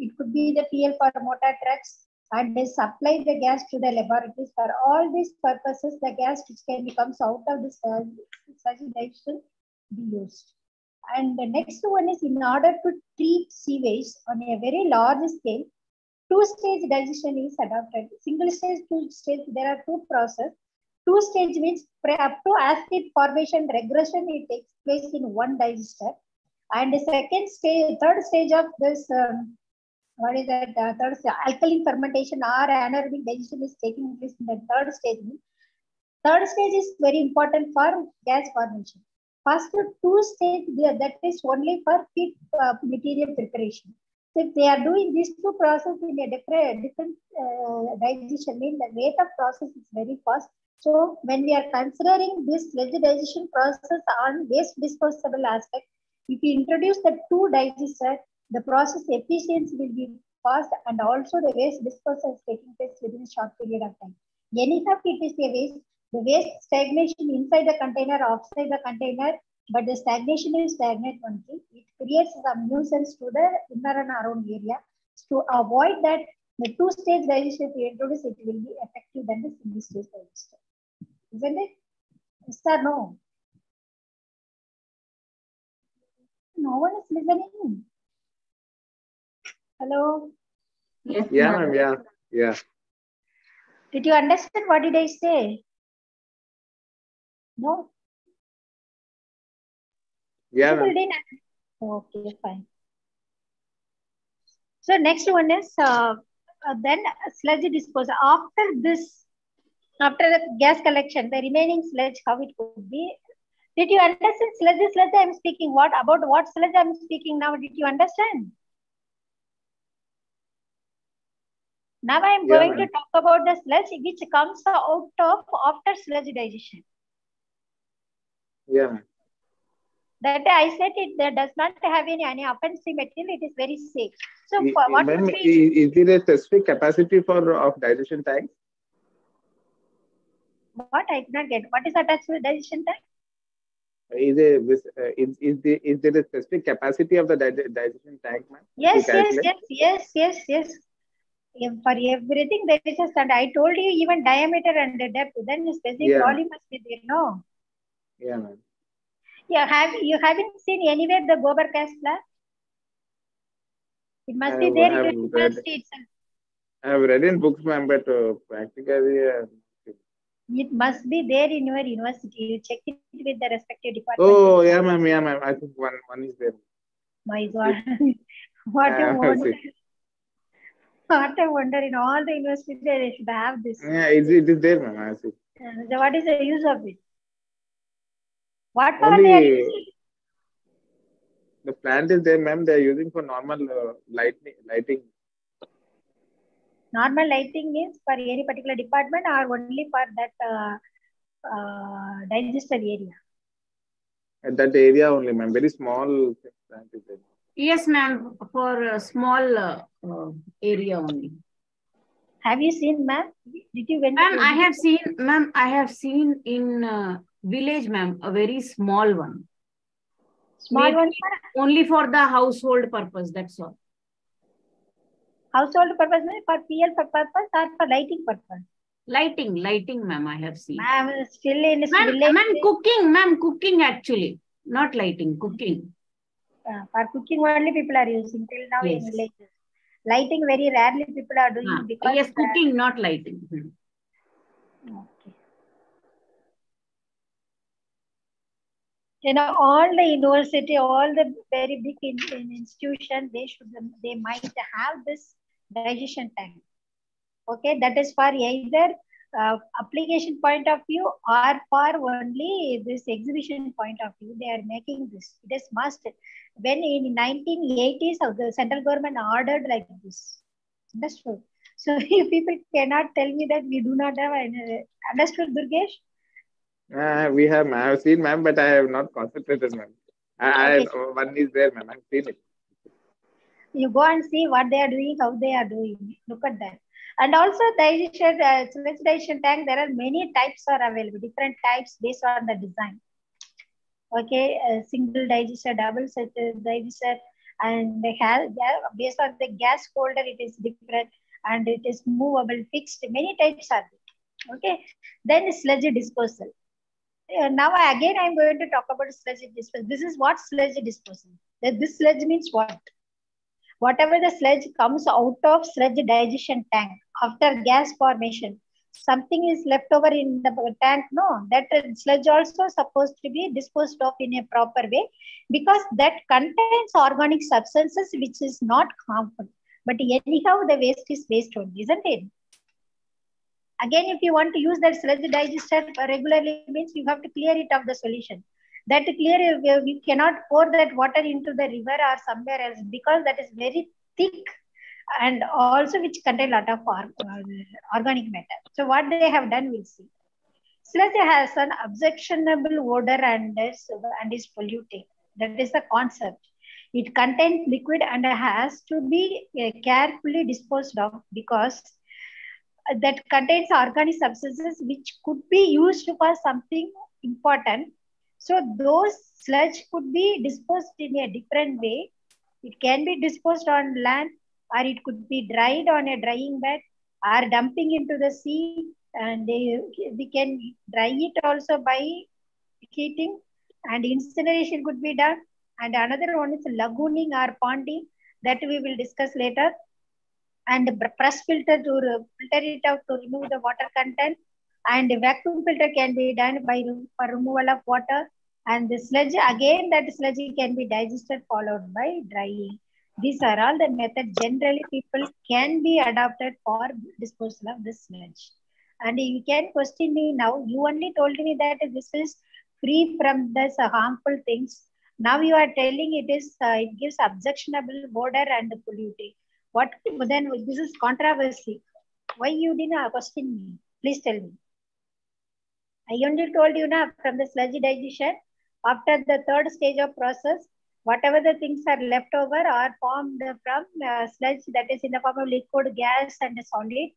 Speaker 3: it could be the fuel for motor trucks, and they supply the gas to the laboratories. For all these purposes, the gas which can comes out of this such digestion be used. And the next one is, in order to treat sewage on a very large scale, two-stage digestion is adopted. Single stage, two-stage, there are two processes. Two-stage means up to acid formation regression, it takes place in one digester. And the third stage of this, what is that? Third stage, alkaline fermentation or anaerobic digestion is taking place in the third stage. Third stage is very important for gas formation. First two stage, that is only for feed material preparation. So if they are doing these two processes in a different digestion, means the rate of process is very fast. So when we are considering this sludge digestion process on waste disposable aspect, if we introduce the two digesters, the process efficiency will be fast, and also the waste disposal is taking place within a short period of time. Anyhow, it is a waste. The waste stagnation inside the container, outside the container, but the stagnation is stagnant only. It creates some nuisance to the inner and around area. To avoid that, the two-stage digestion, if we introduce, it will be effective than the single-stage digestion. Isn't it? Yes or no? No one is listening. Hello?
Speaker 4: Yes,
Speaker 2: Yeah,
Speaker 4: ma'am.
Speaker 2: ma'am. Yeah.
Speaker 3: Did you understand what did I say? No?
Speaker 2: Yeah,
Speaker 3: People
Speaker 2: ma'am.
Speaker 3: didn't. Okay, fine. So next one is then sludge disposal. After the gas collection, the remaining sludge, how it could be. Did you understand sludge I'm speaking? What sludge I'm speaking now? Did you understand? Now I am going to talk about the sludge which comes out of after sludge digestion.
Speaker 2: Yeah.
Speaker 3: That I said it does not have any offensive material. It is very safe. So what would be?
Speaker 2: Is there a specific capacity of digestion tank?
Speaker 3: What I did not get. What is attached to the digestion tank?
Speaker 2: Is there a specific capacity of the digestion tank, ma'am?
Speaker 3: Yes. For everything there is a standard. I told you even diameter and the depth. Then specific volume must be there, no?
Speaker 2: Yeah, ma'am.
Speaker 3: Yeah, you haven't seen anywhere the gobar gas plant? It must be there in the university itself.
Speaker 2: I have read in books, ma'am, but practically.
Speaker 3: It must be there in your university. You check it with the respective department.
Speaker 2: Oh, yeah, ma'am. I think one is there.
Speaker 3: My God. What a wonder. What a wonder. In all the universities, they should have this.
Speaker 2: Yeah, it is there, ma'am. I see.
Speaker 3: So what is the use of it? What are they using?
Speaker 2: The plant is there, ma'am. They are using for normal lighting.
Speaker 3: Normal lighting means for any particular department or only for that digester area?
Speaker 2: At that area only, ma'am. Very small plant is there.
Speaker 5: Yes, ma'am. For a small area only.
Speaker 3: Have you seen, ma'am? Did you went?
Speaker 5: Ma'am, I have seen in village, ma'am, a very small one.
Speaker 3: Small one?
Speaker 5: Only for the household purpose, that's all.
Speaker 3: Household purpose, for PL purpose or for lighting purpose?
Speaker 5: Lighting, ma'am, I have seen.
Speaker 3: Ma'am, still in village.
Speaker 5: Ma'am, cooking actually. Not lighting, cooking.
Speaker 3: For cooking only people are using till now in villages. Lighting very rarely people are doing because.
Speaker 5: Yes, cooking, not lighting. Okay.
Speaker 3: all the university, all the very big institution, they might have this digestion tank. Okay, that is for either application point of view or for only this exhibition point of view. They are making this. It is must. When in 1980s, the central government ordered like this. Understood? So if people cannot tell me that we do not have understood, Durgesh?
Speaker 2: We have, ma'am. I've seen, ma'am, but I have not concentrated, ma'am.
Speaker 3: Okay.
Speaker 2: One is there, ma'am. I've seen it.
Speaker 3: You go and see what they are doing, how they are doing. Look at that. And also digestion, sludge digestion tank, there are many types are available, different types based on the design. Okay, single digester, double digester, and they have, based on the gas holder, it is different, and it is movable, fixed. Many types are there. Okay, then sludge disposal. Now again, I'm going to talk about sludge disposal. This is what sludge disposal. This sludge means what? Whatever the sludge comes out of sludge digestion tank after gas formation, something is left over in the tank, no, that sludge also supposed to be disposed of in a proper way, because that contains organic substances which is not harmful. But anyhow, the waste is waste only, isn't it? Again, if you want to use that sludge digester regularly, means you have to clear it of the solution. That clear, you cannot pour that water into the river or somewhere else, because that is very thick and also which contain a lot of organic matter. So what they have done, we'll see. Sludge has an objectionable odor and is polluting. That is the concept. It contains liquid and has to be carefully disposed of, because that contains organic substances which could be used for something important. So those sludge could be disposed in a different way. It can be disposed on land, or it could be dried on a drying bed, or dumping into the sea, and we can dry it also by heating, and incineration could be done. And another one is lagooning or ponding, that we will discuss later. And press filter to filter it out to remove the water content, and vacuum filter can be done by for removal of water. And the sludge, again, that sludge can be digested followed by drying. These are all the methods generally people can be adopted for disposal of the sludge. And you can question me now. You only told me that this is free from this harmful things. Now you are telling it is it gives objectionable odor and polluting. What then? This is controversy. Why you didn't question me? Please tell me. I only told you now, from the sludge digestion, after the third stage of process, whatever the things are left over are formed from sludge, that is in the form of liquid, gas, and solid,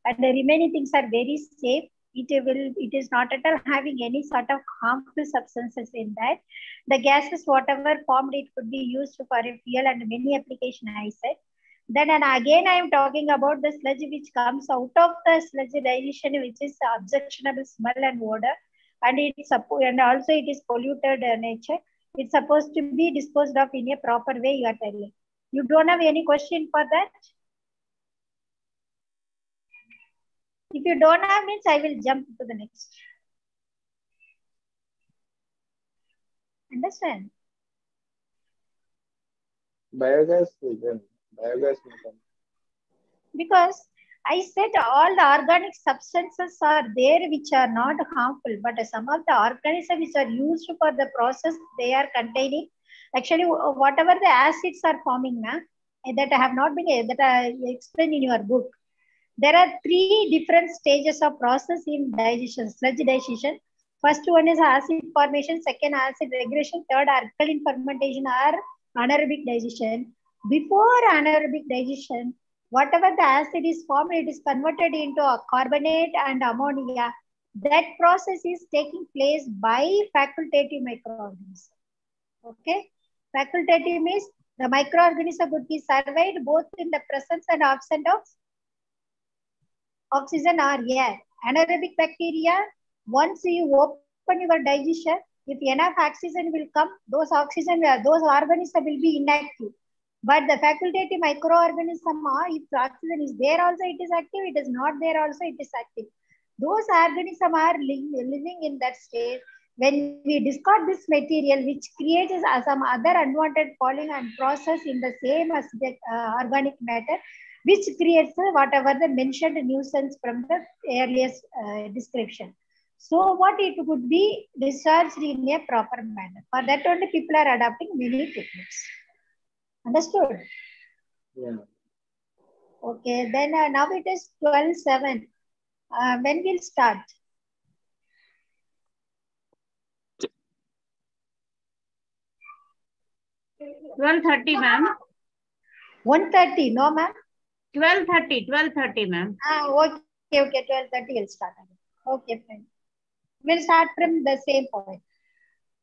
Speaker 3: and the remaining things are very safe. It is not at all having any sort of harmful substances in that. The gases, whatever formed, it could be used for a fuel and many applications, I said. Then and again, I am talking about the sludge which comes out of the sludge digestion, which is objectionable smell and odor, and also it is polluted nature. It's supposed to be disposed of in a proper way. You are telling. You don't have any question for that? If you don't have, means I will jump to the next. Understand?
Speaker 2: Biogas, then biogas.
Speaker 3: Because I said all the organic substances are there which are not harmful, but some of the organisms which are used for the process, they are containing, actually whatever the acids are forming now, that have not been, that I explained in your book. There are 3 different stages of process in digestion, sludge digestion. First one is acid formation, second acid regression, third alkaline fermentation or anaerobic digestion. Before anaerobic digestion, whatever the acid is formed, it is converted into a carbonate and ammonia. That process is taking place by facultative microorganisms. Okay, facultative means the microorganism would be survived both in the presence and absence of oxygen or air. Anaerobic bacteria, once you open your digestion, if enough oxygen will come, those organisms will be inactive. But the facultative microorganism, if oxygen is there also, it is active. It is not there also, it is active. Those organisms are living in that state. when we discard this material, which creates some other unwanted falling and process in the same as the organic matter, which creates whatever the mentioned nuisance from the earliest description. So what it would be discharged in a proper manner. For that only people are adopting many techniques. Understood?
Speaker 2: Yeah.
Speaker 3: Okay, then now it is 12:07. When we'll start?
Speaker 5: 12:30, ma'am.
Speaker 3: 1:30, no ma'am?
Speaker 5: 12:30, ma'am.
Speaker 3: Okay, 12:30 we'll start. Okay, fine. We'll start from the same point.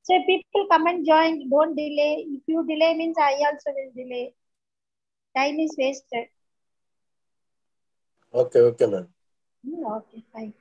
Speaker 3: So people come and join, don't delay. If you delay means I also will delay. Time is wasted.
Speaker 6: Okay, ma'am.
Speaker 3: Okay, fine.